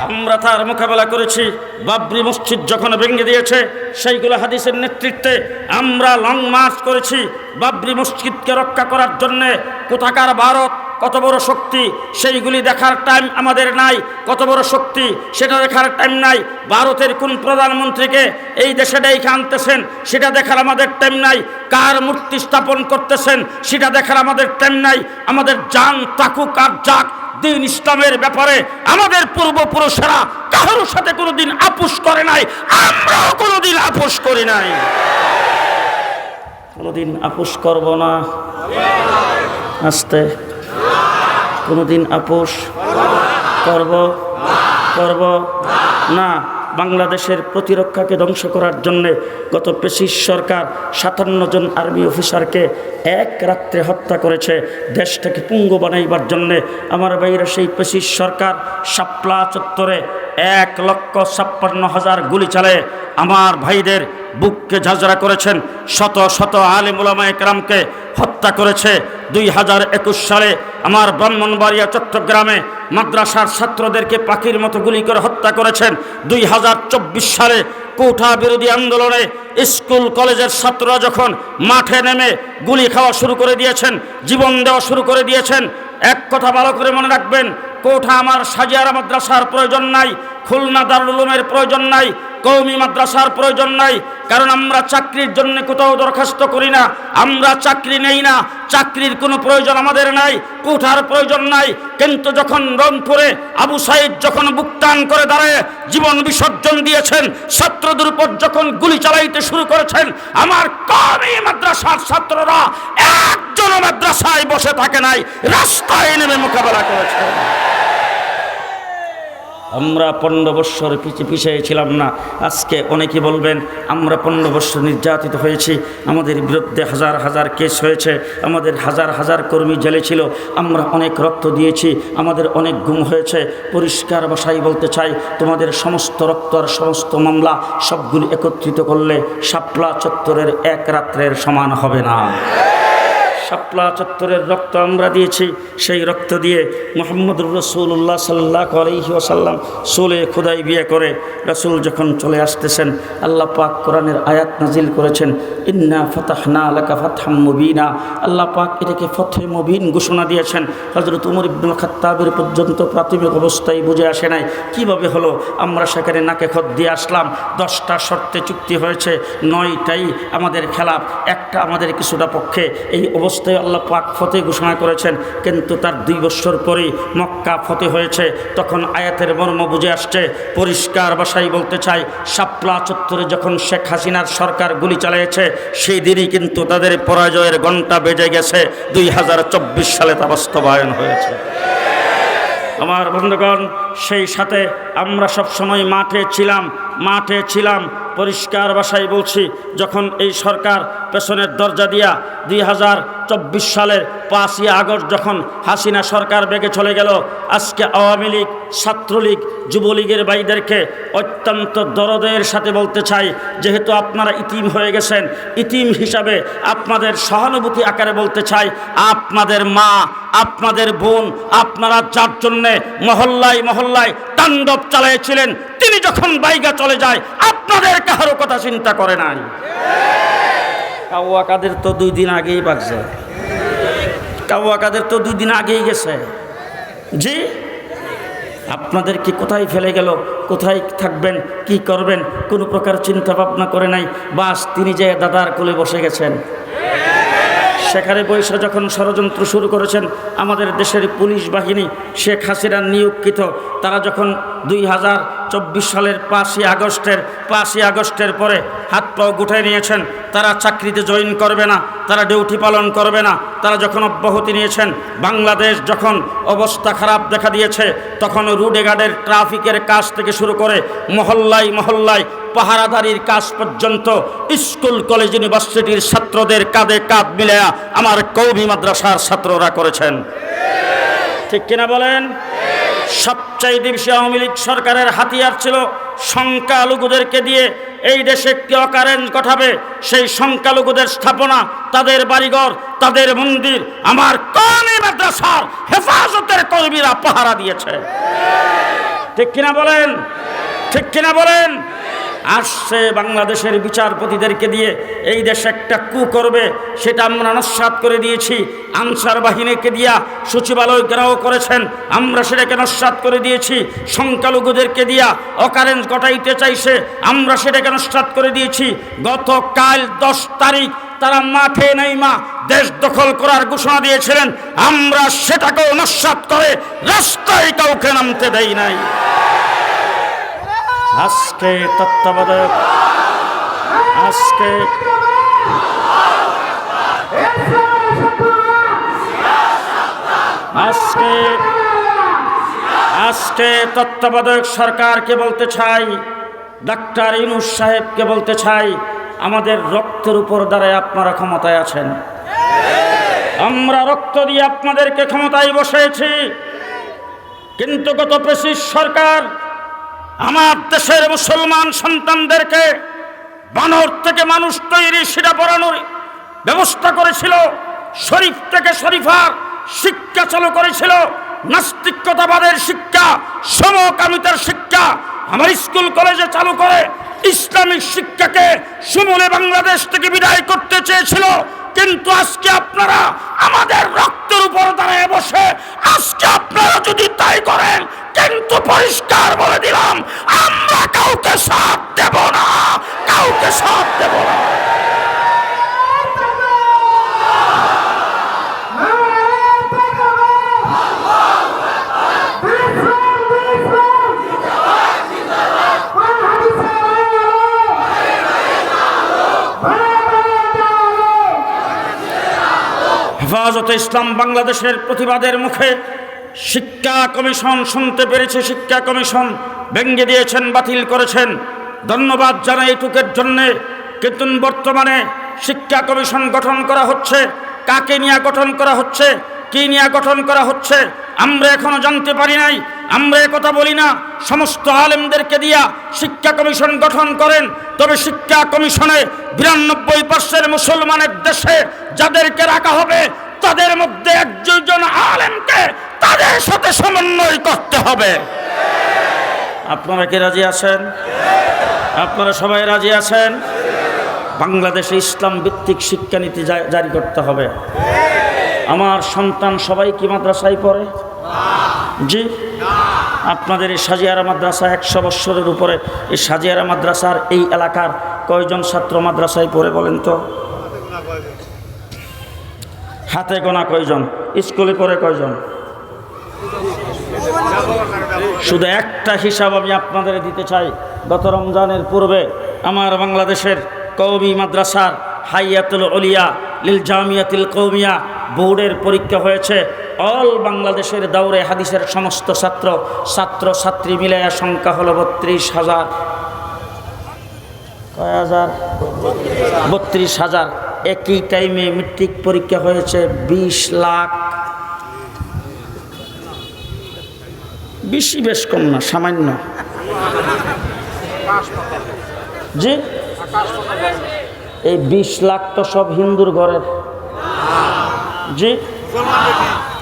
আমরা তার মোকাবেলা করেছি। বাবরি মসজিদ যখন ভেঙে দিয়েছে, সেইগুলো হাদিসের নেতৃত্বে আমরা লং মার্চ করেছি বাবরি মসজিদকে রক্ষা করার জন্যে। কোথাকার ভারত কত বড় শক্তি সেইগুলি দেখার টাইম আমাদের নাই। কত বড় শক্তি সেটা দেখার টাইম নাই। ভারতের কোন প্রধানমন্ত্রীকে এই দেশে ডেকে আনতেছেন সেটা দেখার আমাদের টাইম নাই। কার মূর্তি স্থাপন করতেছেন সেটা দেখার আমাদের টাইম নাই। আমাদের জান তাকুক আর যাক, দিন ইসলামের ব্যাপারে আমাদের পূর্বপুরুষেরা কারোর সাথে কোনোদিন আপোষ করে নাই, আমরাও কোনোদিন আপোষ করি নাই, কোনোদিন আপোষ করব না। আস্তে, কোনোদিন আপোষ করব না। বাংলাদেশের প্রতিরক্ষাকে ধ্বংস করার জন্যে গত ফ্যাসিস্ট সরকার 57 জন আর্মি অফিসারকে এক রাত্রে হত্যা করেছে দেশটাকে পুঙ্গ বানাইবার জন্যে। আমার ভাইরা, সেই ফ্যাসিস্ট সরকার শাপলা চত্বরে 1,56,000 গুলি চালে আমার ভাইদের বুককে ঝাঁঝরা করেছেন, শত শত আলেম উলামায়ে কেরামকে হত্যা করেছে। 2021 সালে আমার ব্রাহ্মণবাড়িয়া চট্টগ্রামে মাদ্রাসার ছাত্রদেরকে পাখির মতো গুলি করে হত্যা করেছেন। 2024 সালে কোঠা বিরোধী আন্দোলনে স্কুল কলেজের ছাত্ররা যখন মাঠে নেমে গুলি খাওয়া শুরু করে দিয়েছেন, জীবন দেওয়া শুরু করে দিয়েছেন, এক কথা ভালো করে মনে রাখবেন, কোঠা আমার সাজিয়ারা মাদ্রাসার প্রয়োজন নাই, খুলনা দারুল উলুমের প্রয়োজন নাই, কওমি মাদ্রাসার প্রয়োজন নাই। কারণ আমরা চাকরির জন্য কোথাও দরখাস্ত করি না, আমরা চাকরি নেই না, চাকরির কোনো প্রয়োজন আমাদের নাই, কোঠার প্রয়োজন নাই। কিন্তু যখন রংপুরে আবু সাইদ যখন বুকটান করে দাঁড়ায় জীবন বিসর্জন দিয়েছেন, ছাত্রদের উপর যখন গুলি চালাইতে শুরু করেছেন, আমার কওমি মাদ্রাসার ছাত্ররা একজন মাদ্রাসায় বসে থাকে নাই, রাস্তায় নেমে মোকাবেলা করেছেন। আমরা 15 বৎসর পিছিয়ে ছিলাম না। আজকে অনেকে বলবেন আমরা 15 বৎসর নির্যাতিত হয়েছি, আমাদের বিরুদ্ধে হাজার হাজার কেস হয়েছে, আমাদের হাজার হাজার কর্মী জেলে ছিল, আমরা অনেক রক্ত দিয়েছি, আমাদের অনেক গুম হয়েছে। পরিষ্কার ভাষায় বলতে চাই, তোমাদের সমস্ত রক্ত আর সমস্ত মামলা সবগুলি একত্রিত করলে শাপলা চত্বরের এক রাত্রের সমান হবে না। শাপলা চত্বরের রক্ত আমরা দিয়েছি, সেই রক্ত দিয়ে মুহাম্মদুর রাসূলুল্লাহ সাল্লাল্লাহু আলাইহি ওয়াসাল্লাম সুলহে হুদাইবিয়া করে রাসূল যখন চলে আসতেছেন, আল্লাহ পাক কোরআনের আয়াত নাজিল করেছেন, ইন্না ফাতাহনা লাকা ফাতহাম মুবিনা। আল্লাহ পাক এটাকে ফতহে মুবিন ঘোষণা দিয়েছেন। হযরত ওমর ইবনুল খাত্তাবের পর্যন্ত প্রাথমিক অবস্থায় বুঝে আসে নাই কিভাবে হলো। আমরা সেখানে নাকে খত দিয়ে আসলাম। 10টা শর্তে চুক্তি হয়েছে, 9টাই আমাদের খেলাফ, একটা আমাদের কিছুটা পক্ষে। এই অবস্থায় আল্লাহ পাক ফতে ঘোষণা করেছেন। কিন্তু তার 2 বছর পরেই মক্কা ফতে হয়েছে। তখন আয়াতের মর্ম বুঝে আসছে। পরিষ্কার ভাষায় বলতে চাই, শাপলা চত্বরে যখন শেখ হাসিনার সরকার গুলি চালিয়েছে, সেই দিনই কিন্তু তাদের পরাজয়ের ঘণ্টা বেজে গেছে। 2024 সালে তা বাস্তবায়ন হয়েছে। আমার বন্ধুগণ, সেই সাথে আমরা সব সময় মাঠে ছিলাম। পরিষ্কার ভাষায় বলছি, যখন এই সরকার পেছনের দরজা দিয়া 2024 সালের 5ই আগস্ট যখন হাসিনা সরকার বেগে চলে গেল, আজকে আওয়ামী লীগ, ছাত্রলীগ, যুবলীগের ভাইদেরকে অত্যন্ত দরদের সাথে বলতে চাই, যেহেতু আপনারা ইতিম হয়ে গেছেন, ইতিম হিসাবে আপনাদের সহানুভূতি আকারে বলতে চাই, আপনাদের মা, আপনাদের বোন, আপনারা যার জন্যে মহল্লায় মহল্লায় তাণ্ডব চালিয়েছিলেন, তিনি যখন বাইগা চলে যায় আপনাদের কারো কথা চিন্তা করে নাই। কাউয়া কাদের তো 2 দিন আগেই বাগছে, কাউয়া কাদের তো 2 দিন আগেই গেছে। জি, আপনাদের কি কোথায় ফেলে গেল, কোথায় থাকবেন, কি করবেন, কোনো প্রকার চিন্তা ভাবনা করে নাই। বাস তিনি যে দাদার কোলে বসে গেছেন, সেখানে বৈশা যখন ষড়যন্ত্র শুরু করেছেন আমাদের দেশের পুলিশ বাহিনী, শেখ হাসিনার নিয়োগকৃত, তারা যখন 2024 সালের 5ই আগস্টের পরে হাত পাও গুটায় নিয়েছেন, তারা চাকরিতে জয়েন করবে না, তারা ডিউটি পালন করবে না, তারা যখন অব্যাহতি নিয়েছেন, বাংলাদেশ যখন অবস্থা খারাপ দেখা দিয়েছে, তখন রোডে গার্ডের ট্রাফিকের কাজ থেকে শুরু করে মহল্লায় মহল্লায় পাহারাদারির কাজ পর্যন্ত স্কুল কলেজ ইউনিভার্সিটির ছাত্রদের কাঁধে কাঁধ মিলায়া আমার কওমি মাদ্রাসার ছাত্ররা করেছেন। ঠিক কিনা বলেন? সবচাইতে বেশি আওয়ামী লীগ সরকারের হাতিয়ার ছিল সংখ্যালঘুদেরকে দিয়ে এই দেশে একটি অকারেন্স ঘটাবে। সেই সংখ্যালঘুদের স্থাপনা, তাদের বাড়িঘর, তাদের মন্দির আমার কওমি মাদ্রাসার হেফাজতের কর্মীরা পাহারা দিয়েছে। ঠিক কিনা বলেন? ঠিক কিনা বলেন? আসছে বাংলাদেশের বিচারপতিদেরকে দিয়ে এই দেশে একটা কু করবে, সেটা আমরা নস্যাৎ করে দিয়েছি। আনসার বাহিনীকে দিয়া সচিবালয় ঘেরাও করেছেন, আমরা সেটাকে নস্যাৎ করে দিয়েছি। সংখ্যালঘুদেরকে দিয়া অকারেন্স ঘটাইতে চাইছে, আমরা সেটাকে নস্যাৎ করে দিয়েছি। গতকাল 10 তারিখ তারা মাঠে নেইমা দেশ দখল করার ঘোষণা দিয়েছিলেন, আমরা সেটাকেও নস্যাৎ করে রাস্তায় কাউকে নামতে দেই নাই। আজকে তত্ত্বাবধায়ক আজকে তত্ত্বাবধায়ক সরকারকে বলতে চাই, ডাক্তার ইউনূস সাহেবকে বলতে চাই, আমাদের রক্তের উপর দাঁড়ায় আপনারা ক্ষমতায় আছেন। আমরা রক্ত দিয়ে আপনাদেরকে ক্ষমতায় বসেছি, কিন্তু গত ফ্যাসিস্ট সরকার আমার দেশের মুসলমান সন্তানদেরকে বানর থেকে মানুষ তৈরি সেটা পড়ানোর ব্যবস্থা করেছিল, শরীফ থেকে শরীফার শিক্ষা চালু করেছিল, নাস্তিকতাবাদের শিক্ষা, সমকামিতার শিক্ষা আমার স্কুল কলেজে চালু করে ইসলামিক শিক্ষাকে সমূলে বাংলাদেশ থেকে বিদায় করতে চেয়েছিল। কিন্তু আজকে আপনারা আমাদের রক্তের উপর দাঁড়িয়ে বসে আজকে আপনারা যদি তাই করেন, কিন্তু পরিষ্কার বলে দিলাম আমরা কাউকে সাথ দেব না, কাউকে সাথ দেব না। হেফাজতে ইসলাম বাংলাদেশের প্রতিবাদের মুখে শিক্ষা কমিশন শুনতে পেরেছে, শিক্ষা কমিশন ভেঙে দিয়েছেন, বাতিল করেছেন। ধন্যবাদ জানাই এটুকের জন্যে। কিন্তু বর্তমানে শিক্ষা কমিশন গঠন করা হচ্ছে, কাকে নিয়ে গঠন করা হচ্ছে, কি নিয়ে গঠন করা হচ্ছে আমরা এখনো জানতে পারি নাই। আমরা একথা বলি না সমস্ত আলেমদেরকে দিয়া শিক্ষা কমিশন গঠন করেন, তবে শিক্ষা কমিশনে 92% মুসলমানের দেশে যাদেরকে রাখা হবে তাদের মধ্যে একজন আলেমকে তাদের সাথে সমন্বয় করতে হবে। আপনারা কি রাজি আছেন? আপনারা সবাই রাজি আছেন? বাংলাদেশে ইসলাম ভিত্তিক শিক্ষানীতি জারি করতে হবে। আমার সন্তান সবাই কি মাদ্রাসায় পড়ে? জি। আপনাদের এই সাজিয়ারা মাদ্রাসা 100 বছরের উপরে, এই সাজিয়ারা মাদ্রাসার এই এলাকার কয়জন ছাত্র মাদ্রাসায় পড়ে বলেন তো? হাতে গোনা কয়জন? স্কুলে পড়ে কয়জন? শুধু একটা হিসাব আমি আপনাদের দিতে চাই। গত রমজানের পূর্বে আমার বাংলাদেশের কওমি মাদ্রাসার হাইয়াতুল উলিয়া লিল জামিয়াতিল কওমিয়া বোর্ডের পরীক্ষা হয়েছে। অল বাংলাদেশের দাউরে হাদিসের সমস্ত ছাত্রছাত্রী মিলাইয়া সংখ্যা হলো 32,000। কয় হাজার? 32,000। একই টাইমে মেট্রিক পরীক্ষা হয়েছে 20 লাখ। বেশি বেশ কম না, সামান্য। জি, এই 20 লাখ তো সব হিন্দুর ঘরের। জি,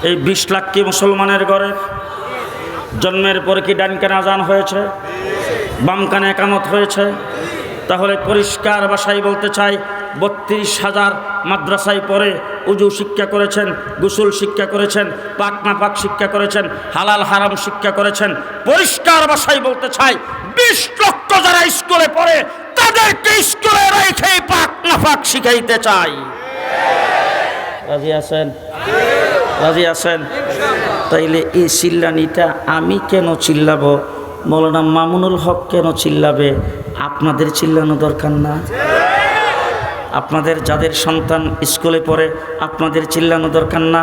এই 20 লাখ কি মুসলমানের ঘরের? জন্মের পরে কি ডান কানে আজান হয়েছে, বাম কানে একামত হয়েছে? তাহলে পরিষ্কার ভাষায় বলতে চাই 32,000 মাদ্রাসায় পড়ে উজু শিক্ষা করেছেন, গোসল শিক্ষা করেছেন, পাক না পাক শিক্ষা করেছেন, হালাল হারাম শিক্ষা করেছেন। পরিষ্কার ভাষায় বলতে চাই 20 লক্ষ যারা স্কুলে পড়ে তাদেরকে স্কুলে রেখে পাক না পাক শিখাইতে চাই। রাজি আছেন? রাজি আছেন? তাইলে এই চিল্লানিটা আমি কেন চিল্লাবো? মৌলানা মামুনুল হক কেন চিল্লাবে? আপনাদের চিল্লানো দরকার না? আপনাদের যাদের সন্তান স্কুলে পড়ে আপনাদের চিল্লানো দরকার না?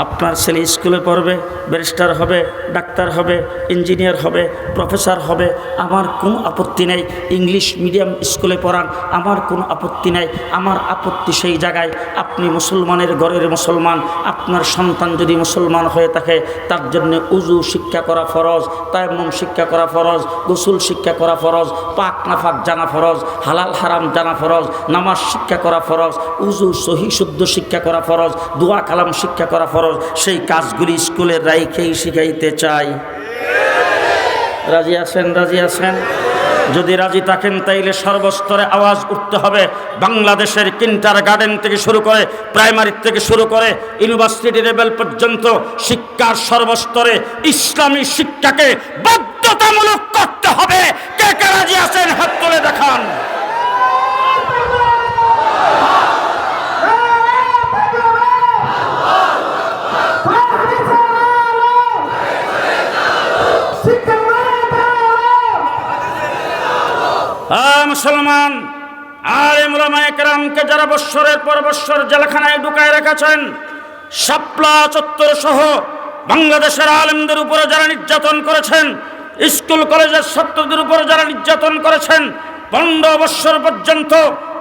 আপনার ছেলে স্কুলে পড়বে, ব্যারিস্টার হবে, ডাক্তার হবে, ইঞ্জিনিয়ার হবে, প্রফেসর হবে, আমার কোনো আপত্তি নেই। ইংলিশ মিডিয়াম স্কুলে পড়ান, আমার কোনো আপত্তি নেই। আমার আপত্তি সেই জায়গায় আপনি মুসলমানের ঘরের মুসলমান, আপনার সন্তান যদি মুসলমান হয়ে থাকে তার জন্য উজু শিক্ষা করা ফরজ, তায়াম্মুম শিক্ষা করা ফরজ, গোসল শিক্ষা করা ফরজ, পাক নাফাক জানা ফরজ, হালাল হারাম জানা ফরজ, নামাজ শিক্ষা করা ফরজ, উজু সহি শুদ্ধ শিক্ষা করা ফরজ, দোয়া কালাম শিক্ষা করা ফরজ। সেই কাজগুলি স্কুলের রাইখেই শিখাইতে চাই। রাজি আছেন? রাজি আছেন? যদি রাজি থাকেন তাইলে সর্বস্তরে আওয়াজ উঠতে হবে। বাংলাদেশের কিন্ডারগার্টেন থেকে শুরু করে, প্রাইমারি থেকে শুরু করে ইউনিভার্সিটি লেভেল পর্যন্ত শিক্ষার সর্বস্তরে ইসলামী শিক্ষাকে বাধ্যতামূলক করতে হবে। কে কে রাজি আছেন হাত তুলে দেখান। মুসলমান আলেম ওলামায়ে কেরামকে যারা বৎসরের পর বৎসর জেলখানায় ঢুকায় রেখেছেন, শাপলা চত্বর সহ বাংলাদেশের আলেমদের উপরে যারা নির্যাতন করেছেন, স্কুল কলেজের ছাত্রদের উপরে যারা নির্যাতন করেছেন, 15 বৎসর পর্যন্ত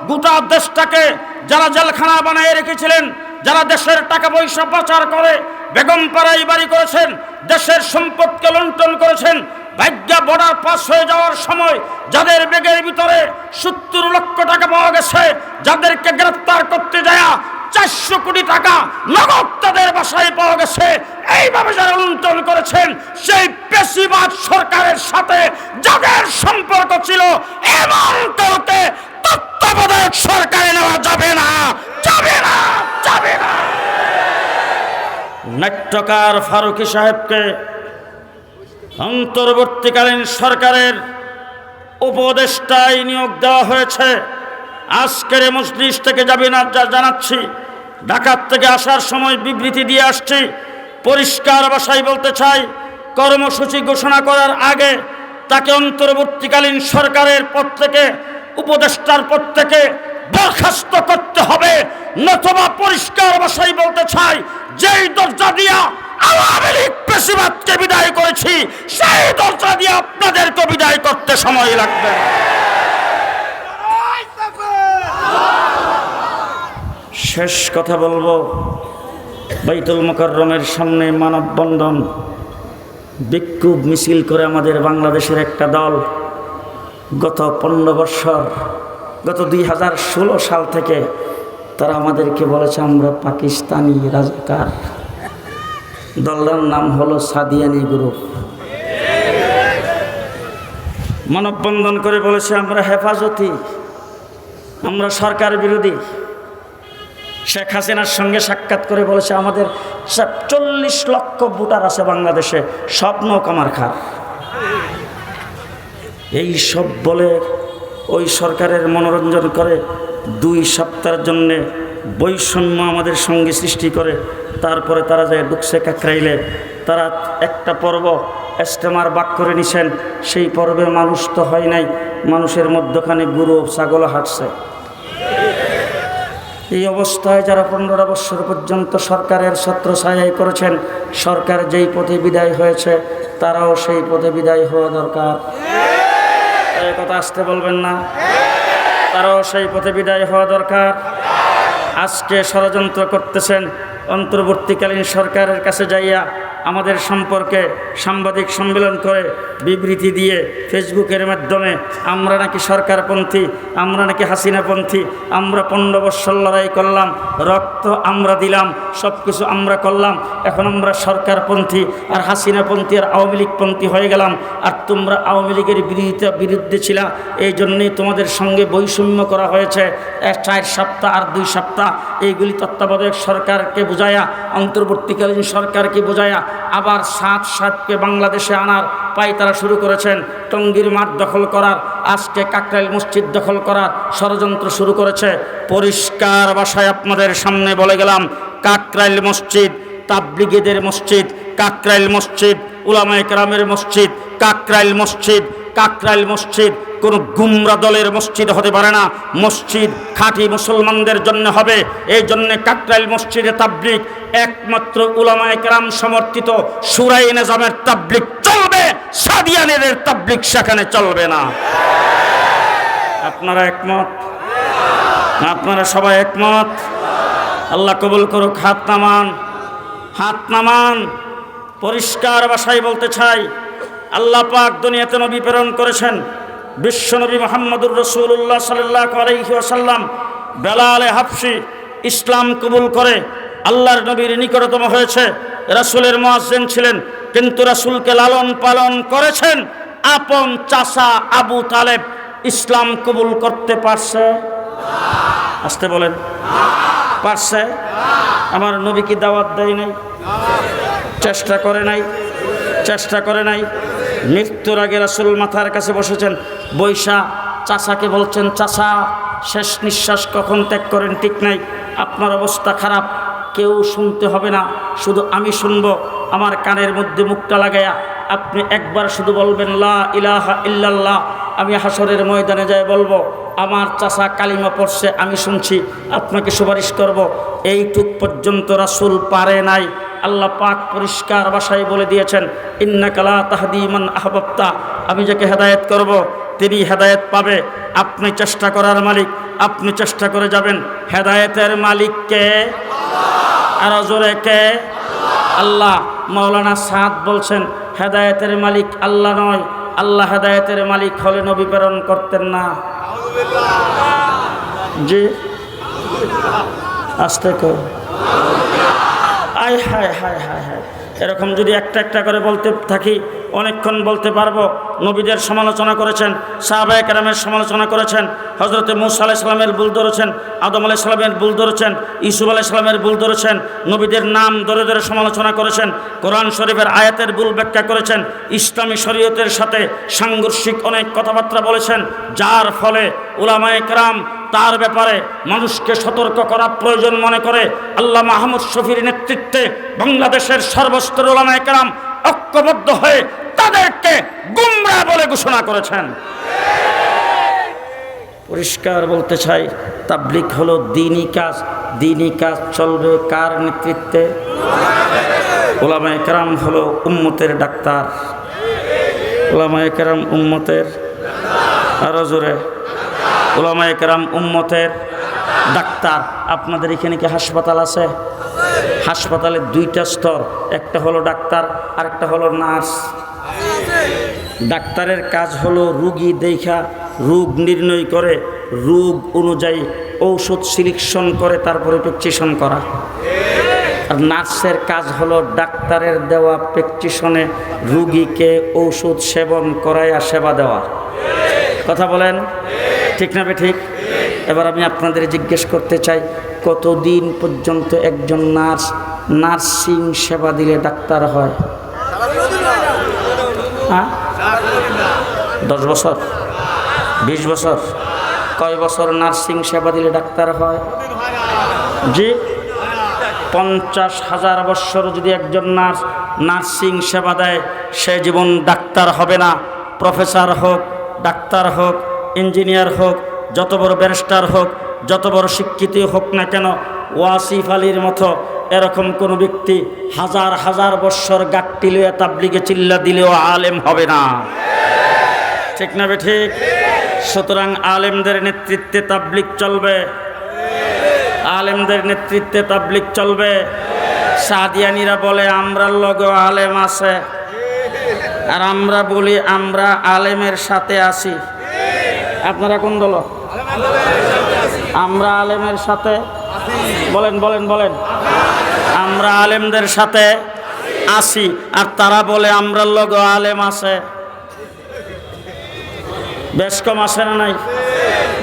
গোটা দেশটাকে যারা জেলখানা বানিয়ে রেখেছিলেন, যারা দেশের টাকা পয়সা পাচার করে বেগম পাড়ায় বাড়ি করেছেন, দেশের সম্পদকে লুণ্ঠন করেছেন, ভাগ্যা বর্ডার পাস হয়ে যাওয়ার সময় যাদের ব্যাগের ভিতরে 70 লক্ষ টাকা পাওয়া গেছে, যাদেরকে গ্রেফতার করতে যায় 400 কোটি টাকা নগদ তাদের বাসায় পাওয়া গেছে, এইভাবে যারা লুণ্ঠন করেছেন সেই পেশিবাদ সরকারের সাথে যাদের সম্পর্ক ছিল, এমন কাউকে তত্ত্বাবধায়ক সরকারে নেওয়া যাবে না, যাবে না, যাবে না। নাট্যকার ফারুকী সাহেবকে অন্তর্বর্তীকালীন সরকারের উপদেষ্টায় নিয়োগ দেওয়া হয়েছে। আজকের মজলিস থেকে যাবে না জানাচ্ছি, ঢাকার থেকে আসার সময় বিবৃতি দিয়ে আসছি, পরিষ্কার ভাষায় বলতে চাই, কর্মসূচি ঘোষণা করার আগে তাকে অন্তর্বর্তীকালীন সরকারের পদ থেকে, উপদেষ্টার পদ থেকে বরখাস্ত করতে হবে, নতুবা পরিষ্কার ভাষায় বলতে চাই, যেই দরজা দিয়া আওয়ামী লীগ পেশিবাদকে বিদায় করেছি সেই দরজা দিয়ে আপনাদেরকে বিদায় করতে সময় লাগবে। শেষ কথা বলবো, বাইতুল মুকাররমের সামনে মানববন্ধন, বিক্ষোভ মিছিল করে আমাদের বাংলাদেশের একটা দল গত 15 বছর, গত 2016 সাল থেকে তারা আমাদেরকে বলেছে আমরা পাকিস্তানি রাজাকার। দলটার নাম হলো সাদিয়ানি গ্রুপ। মানববন্ধন করে বলেছে আমরা হেফাজতি, আমরা সরকার বিরোধী। শেখ হাসিনার সঙ্গে সাক্ষাৎ করে বলেছে আমাদের 40 লক্ষ ভোটার আছে বাংলাদেশে, স্বপ্ন কামার খার। এই সব বলে ওই সরকারের মনোরঞ্জন করে 2 সপ্তাহের জন্য বৈষম্য আমাদের সঙ্গে সৃষ্টি করে। তারপরে তারা যায় ঢুকছে কাকরাইলে, তারা একটা পর্ব ইস্তেমার বাক করে নিছেন, সেই পর্বে মানুষ তো হয় নাই, মানুষের মধ্যখানে গরু ছাগল হাঁটছে। এই অবস্থায় যারা 15 বছর পর্যন্ত সরকারের ছত্রছায়ায় করেছেন, সরকার যেই পথে বিদায় হয়েছে তারাও সেই পথে বিদায় হওয়া দরকার। এই কথা আসতে বলবেন না, তারাও সেই পথে বিদায় হওয়া দরকার। আজকে ষড়যন্ত্র করতেছেন, অন্তর্বর্তীকালীন সরকারের কাছে যাইয়া আমাদের সম্পর্কে সাংবাদিক সম্মেলন করে বিবৃতি দিয়ে ফেসবুকের মাধ্যমে আমরা নাকি সরকারপন্থী, আমরা নাকি হাসিনাপন্থী, আমরা 15 বছর লড়াই করলাম, রক্ত আমরা দিলাম, সব কিছু আমরা করলাম, এখন আমরা সরকারপন্থী আর হাসিনাপন্থী আর আওয়ামী লীগপন্থী হয়ে গেলাম, আর তোমরা আওয়ামী লীগের বিরুদ্ধে ছিলা, এই জন্যেই তোমাদের সঙ্গে বৈষম্য করা হয়েছে। 4 সপ্তাহ আর 2 সপ্তাহ এইগুলি তত্ত্বাবধায়ক সরকারকে বুঝায়া, অন্তর্বর্তীকালীন সরকারকে বুঝায়া আবার 7-7কে বাংলাদেশে আনার পায়তারা শুরু করেছেন। টঙ্গীর মাঠ দখল করার, আজকে কাকরাইল মসজিদ দখল করার ষড়যন্ত্র শুরু করেছে। পরিষ্কার ভাষায় আপনাদের সামনে বলে গেলাম, কাকরাইল মসজিদ তাবলিগীদের মসজিদ, কাকরাইল মসজিদ উলামায়ে কেরামের মসজিদ, কাকরাইল মসজিদ, কাকরাইল মসজিদ কোনো গুমরা দলের মসজিদ হতে পারে না। মসজিদ খাঁটি মুসলমানদের জন্য হবে। এই জন্যে কাকরাইল মসজিদে তাবলিগ একমাত্র উলামায়ে কেরাম সমর্থিত শুরায়ে নিজামের তাবলিগ চলবে, সাদিয়ানের তাবলিগ সেখানে চলবে না। আপনারা একমত? আপনারা সবাই একমত? আল্লাহ কবুল করুক। হাত নামান, হাত নামান। পরিষ্কার ভাষায় বলতে চাই, আল্লাহ পাক দুনিয়াতে নবী প্রেরণ করেছেন, বিশ্বনবী মুহাম্মদুর রাসূলুল্লাহ সাল্লাল্লাহু আলাইহি ওয়াসাল্লাম বেলালে হাবশী ইসলাম কবুল করে আল্লাহর নবীর নিকটতম হয়েছে, রাসূলের মুয়াজ্জিন ছিলেন, কিন্তু রাসূলকে লালন পালন করেছেন আপন চাচা আবু তালেব। ইসলাম কবুল করতে পারছে? আসতে বলেন, পারছে? আমার নবী কি দাওয়াত দেয় নাই? চেষ্টা করে নাই? চেষ্টা করে নাই? মৃত্যুর আগে রাসূল মাথার কাছে বসেছেন, বৈশা চাচাকে বলছেন, চাচা শেষ নিঃশ্বাস কখন ত্যাগ করেন ঠিক নাই, আপনার অবস্থা খারাপ, কেউ শুনতে হবে না, শুধু আমি শুনবো, আমার কানের মধ্যে মুখটা লাগাইয়া আপনি একবার শুধু বলবেন লা ইলাহা ইল্লাল্লাহ। আমি হাসরের ময়দানে যাই বলবো আমার চাচা কালিমা পড়ছে, আমি শুনছি, আপনাকে সুপারিশ করব। এইটুক পর্যন্ত রাসূল পারে নাই। আল্লাহ পাক পরিষ্কার ভাষায় বলে দিয়েছেন, ইন্নাকা লা তাহদি মান আহবাবতা, আমি যাকে হেদায়েত করব তিনি হেদায়েত পাবে। আপনি চেষ্টা করার মালিক, আপনি চেষ্টা করে যাবেন। হেদায়েতের মালিক কে? আরো জোরে কে? আল্লাহ। মাওলানা সাদ বলছেন, হেদায়েতের মালিক আল্লাহ নয়, আল্লাহ হেদায়েতের মালিক হলে নবী প্রেরণ করতেন না। জি আস্তে কো আয় হায় হায় হায় হায়, এরকম যদি একটা একটা করে বলতে থাকি অনেকক্ষণ বলতে পারবো। নবীদের সমালোচনা করেছেন, সাহাবায়ে কেরামের সমালোচনা করেছেন, হজরতে মুসা আলাইহিস সালামের ভুল ধরেছেন, আদম আলাইহিস সালামের ভুল ধরেছেন, ইউসুফ আলাইহিস সালামের ভুল ধরেছেন, নবীদের নাম ধরে ধরে সমালোচনা করেছেন, কোরআন শরীফের আয়াতের ভুল ব্যাখ্যা করেছেন, ইসলামী শরীয়তের সাথে সাংঘর্ষিক অনেক কথাবার্তা বলেছেন, যার ফলে উলামায়ে কেরাম তার ব্যাপারে মানুষকে সতর্ক করা প্রয়োজন মনে করে আল্লামা মাহমুদ শফির নেতৃত্বে বাংলাদেশের সর্বস্তরের উলামায়ে কেরাম ঐক্যবদ্ধ হয়ে তাদেরকে গুমরাহ বলে ঘোষণা করেছেন। পরিষ্কার বলতে চাই, তাবলীগ হলো দ্বীনি কাজ। দ্বীনি কাজ চলবে কার নেতৃত্বে? উলামায়ে কেরাম হলো উম্মতের ডাক্তার। উলামায়ে কেরাম উম্মতের, আরো জোরে, উলামায়ে কেরাম উম্মতের ডাক্তার। আপনাদের এখানে কি হাসপাতাল আছে? হাসপাতালের দুইটা স্তর, একটা হলো ডাক্তার আর একটা হলো নার্স। ডাক্তারের কাজ হলো রুগী দেখা রোগ নির্ণয় করে, রোগ অনুযায়ী ঔষধ সিলেকশন করে তারপরে প্রেসক্রিপশন করা। আর নার্সের কাজ হলো ডাক্তারের দেওয়া প্রেসক্রিপশনে রুগীকে ঔষধ সেবন করাইয়া সেবা দেওয়া। কথা বলেন ঠিক না ঠিক? এবার আমি আপনাদের জিজ্ঞেস করতে চাই, কতদিন পর্যন্ত একজন নার্স নার্সিং সেবা দিলে ডাক্তার হয়? 10 বছর, 20 বছর? কয় বছর নার্সিং সেবা দিলে ডাক্তার হয়? জি 50,000 বছর যদি একজন নার্স নার্সিং সেবা দেয়, সে জীবন ডাক্তার হবে না। প্রফেসর হোক, ডাক্তার হোক, ইঞ্জিনিয়ার হোক, যত বড় ব্যারিস্টার হোক, যত বড় শিক্ষিত হোক না কেন, ওয়াসিফ আলীর মতো এরকম কোন ব্যক্তি হাজার হাজার বৎসর গাট্টি লইয়া তাবলীগে চিল্লা দিলেও আলেম হবে না। ঠিক না ঠিক? সুতরাং আলেমদের নেতৃত্বে তাবলীগ চলবে, আলেমদের নেতৃত্বে তাবলীগ চলবে। সাদিয়ানিরা বলে আমরার লগে আলেম আছে, আর আমরা বলি আমরা আলেমের সাথে আছি। আপনারা কোন দল? আমরা আলেমের সাথে, বলেন বলেন বলেন। আমরা আলেমদের সাথে আছি, আর তারা বলে আমরা লোক আলেম আছে। বেশ কম আসে না নাই?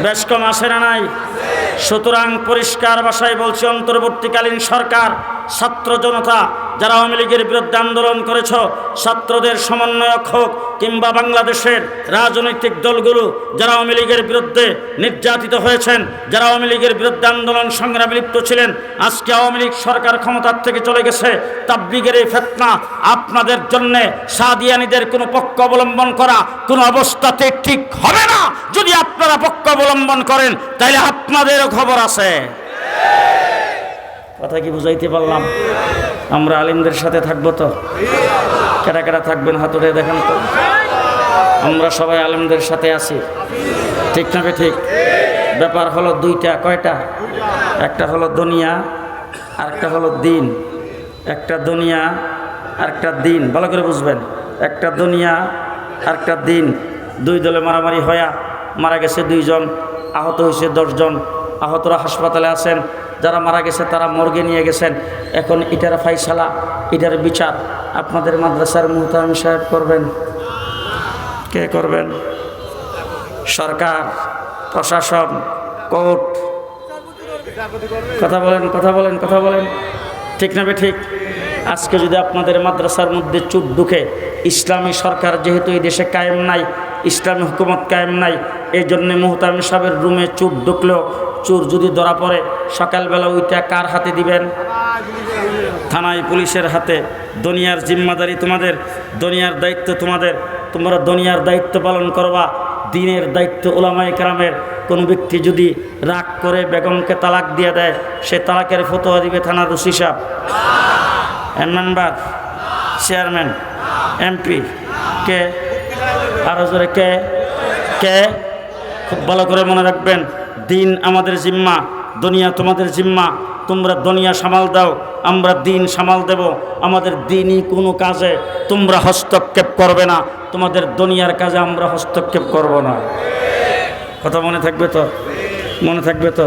বেশ কম আসে না নাই? সুতরাং পরিষ্কার ভাষায় বলছি, অন্তর্বর্তীকালীন সরকার, ছাত্র জনতা যারা আওয়ামী লীগের বিরুদ্ধে আন্দোলন করেছ, ছাত্রদের সমন্বয়ক হোক কিংবা বাংলাদেশের রাজনৈতিক দলগুলো যারা আওয়ামী লীগের বিরুদ্ধে নির্যাতিত হয়েছেন, যারা আওয়ামী লীগের বিরুদ্ধে আন্দোলন সংগ্রামে লিপ্ত ছিলেন, আজকে আওয়ামী লীগ সরকার ক্ষমতার থেকে চলে গেছে, তাবলীগের এই ফিতনা আপনাদের জন্য সাদিয়ানীদের কোনো পক্ষ অবলম্বন করা কোনো অবস্থাতে ঠিক হবে না। যদি আপনারা পক্ষ অবলম্বন করেন তাহলে আপনাদেরও খবর আছে। কথা কি বুঝাইতে পারলাম? আমরা আলেমদের সাথে থাকবো তো? কেটা কেটা থাকবেন হাত উঠে দেখেন তো। আমরা সবাই আলেমদের সাথে আছি, ঠিক না ঠিক? ব্যাপার হলো দুইটা। কয়টা? একটা হলো দুনিয়া আর একটা হলো দিন। একটা দুনিয়া আর একটা দিন, ভালো করে বুঝবেন। একটা দুনিয়া আর একটা দিন। দুই দলে মারামারি হয়া মারা গেছে 2 জন, আহত হয়েছে 10 জন। আহতরা হাসপাতালে আছেন, যারা মারা গেছে তারা মর্গে নিয়ে গেছেন। এখন এটার ফাইসালা, এটার বিচার আপনাদের মাদ্রাসার মুহতামিম সাহেব করবেন। কে করবেন? সরকার, প্রশাসন, কোর্ট। কথা বলেন, কথা বলেন, কথা বলেন, ঠিক না ঠিক? আজকে যদি আপনাদের মাদ্রাসার মধ্যে চুর ঢুকে, ইসলামী সরকার যেহেতু এই দেশে কায়েম নাই, ইসলামী হুকুমত কায়েম নাই, এই জন্যে মুহতামিম সাহেবের রুমে চুর ঢুকলেও চোর যদি ধরা পড়ে, সকালবেলা ওইটা কার হাতে দিবেন? থানায় পুলিশের হাতে। দুনিয়ার জিম্মাদারি তোমাদের, দুনিয়ার দায়িত্ব তোমাদের, তোমরা দুনিয়ার দায়িত্ব পালন করবা। দিনের দায়িত্ব উলামায়ে কেরামের। কোন ব্যক্তি যদি রাগ করে বেগমকে তালাক দিয়ে দেয়, সে তালাকের ফতোয়া দিবে থানার ওসি সাহেব, মেম্বার, চেয়ারম্যান, এমপি। কে? আরো জোরে কে? কে? খুব ভালো করে মনে রাখবেন, দিন আমাদের জিম্মা, দুনিয়া তোমাদের জিম্মা। তোমরা দুনিয়া সামাল দাও, আমরা দিন সামাল দেব। আমাদের দিনই কোনো কাজে তোমরা হস্তক্ষেপ হস্তক্ষেপ করবে না, তোমাদের দুনিয়ার কাজে আমরা হস্তক্ষেপ করব না। কথা মনে থাকবে তো? মনে থাকবে তো?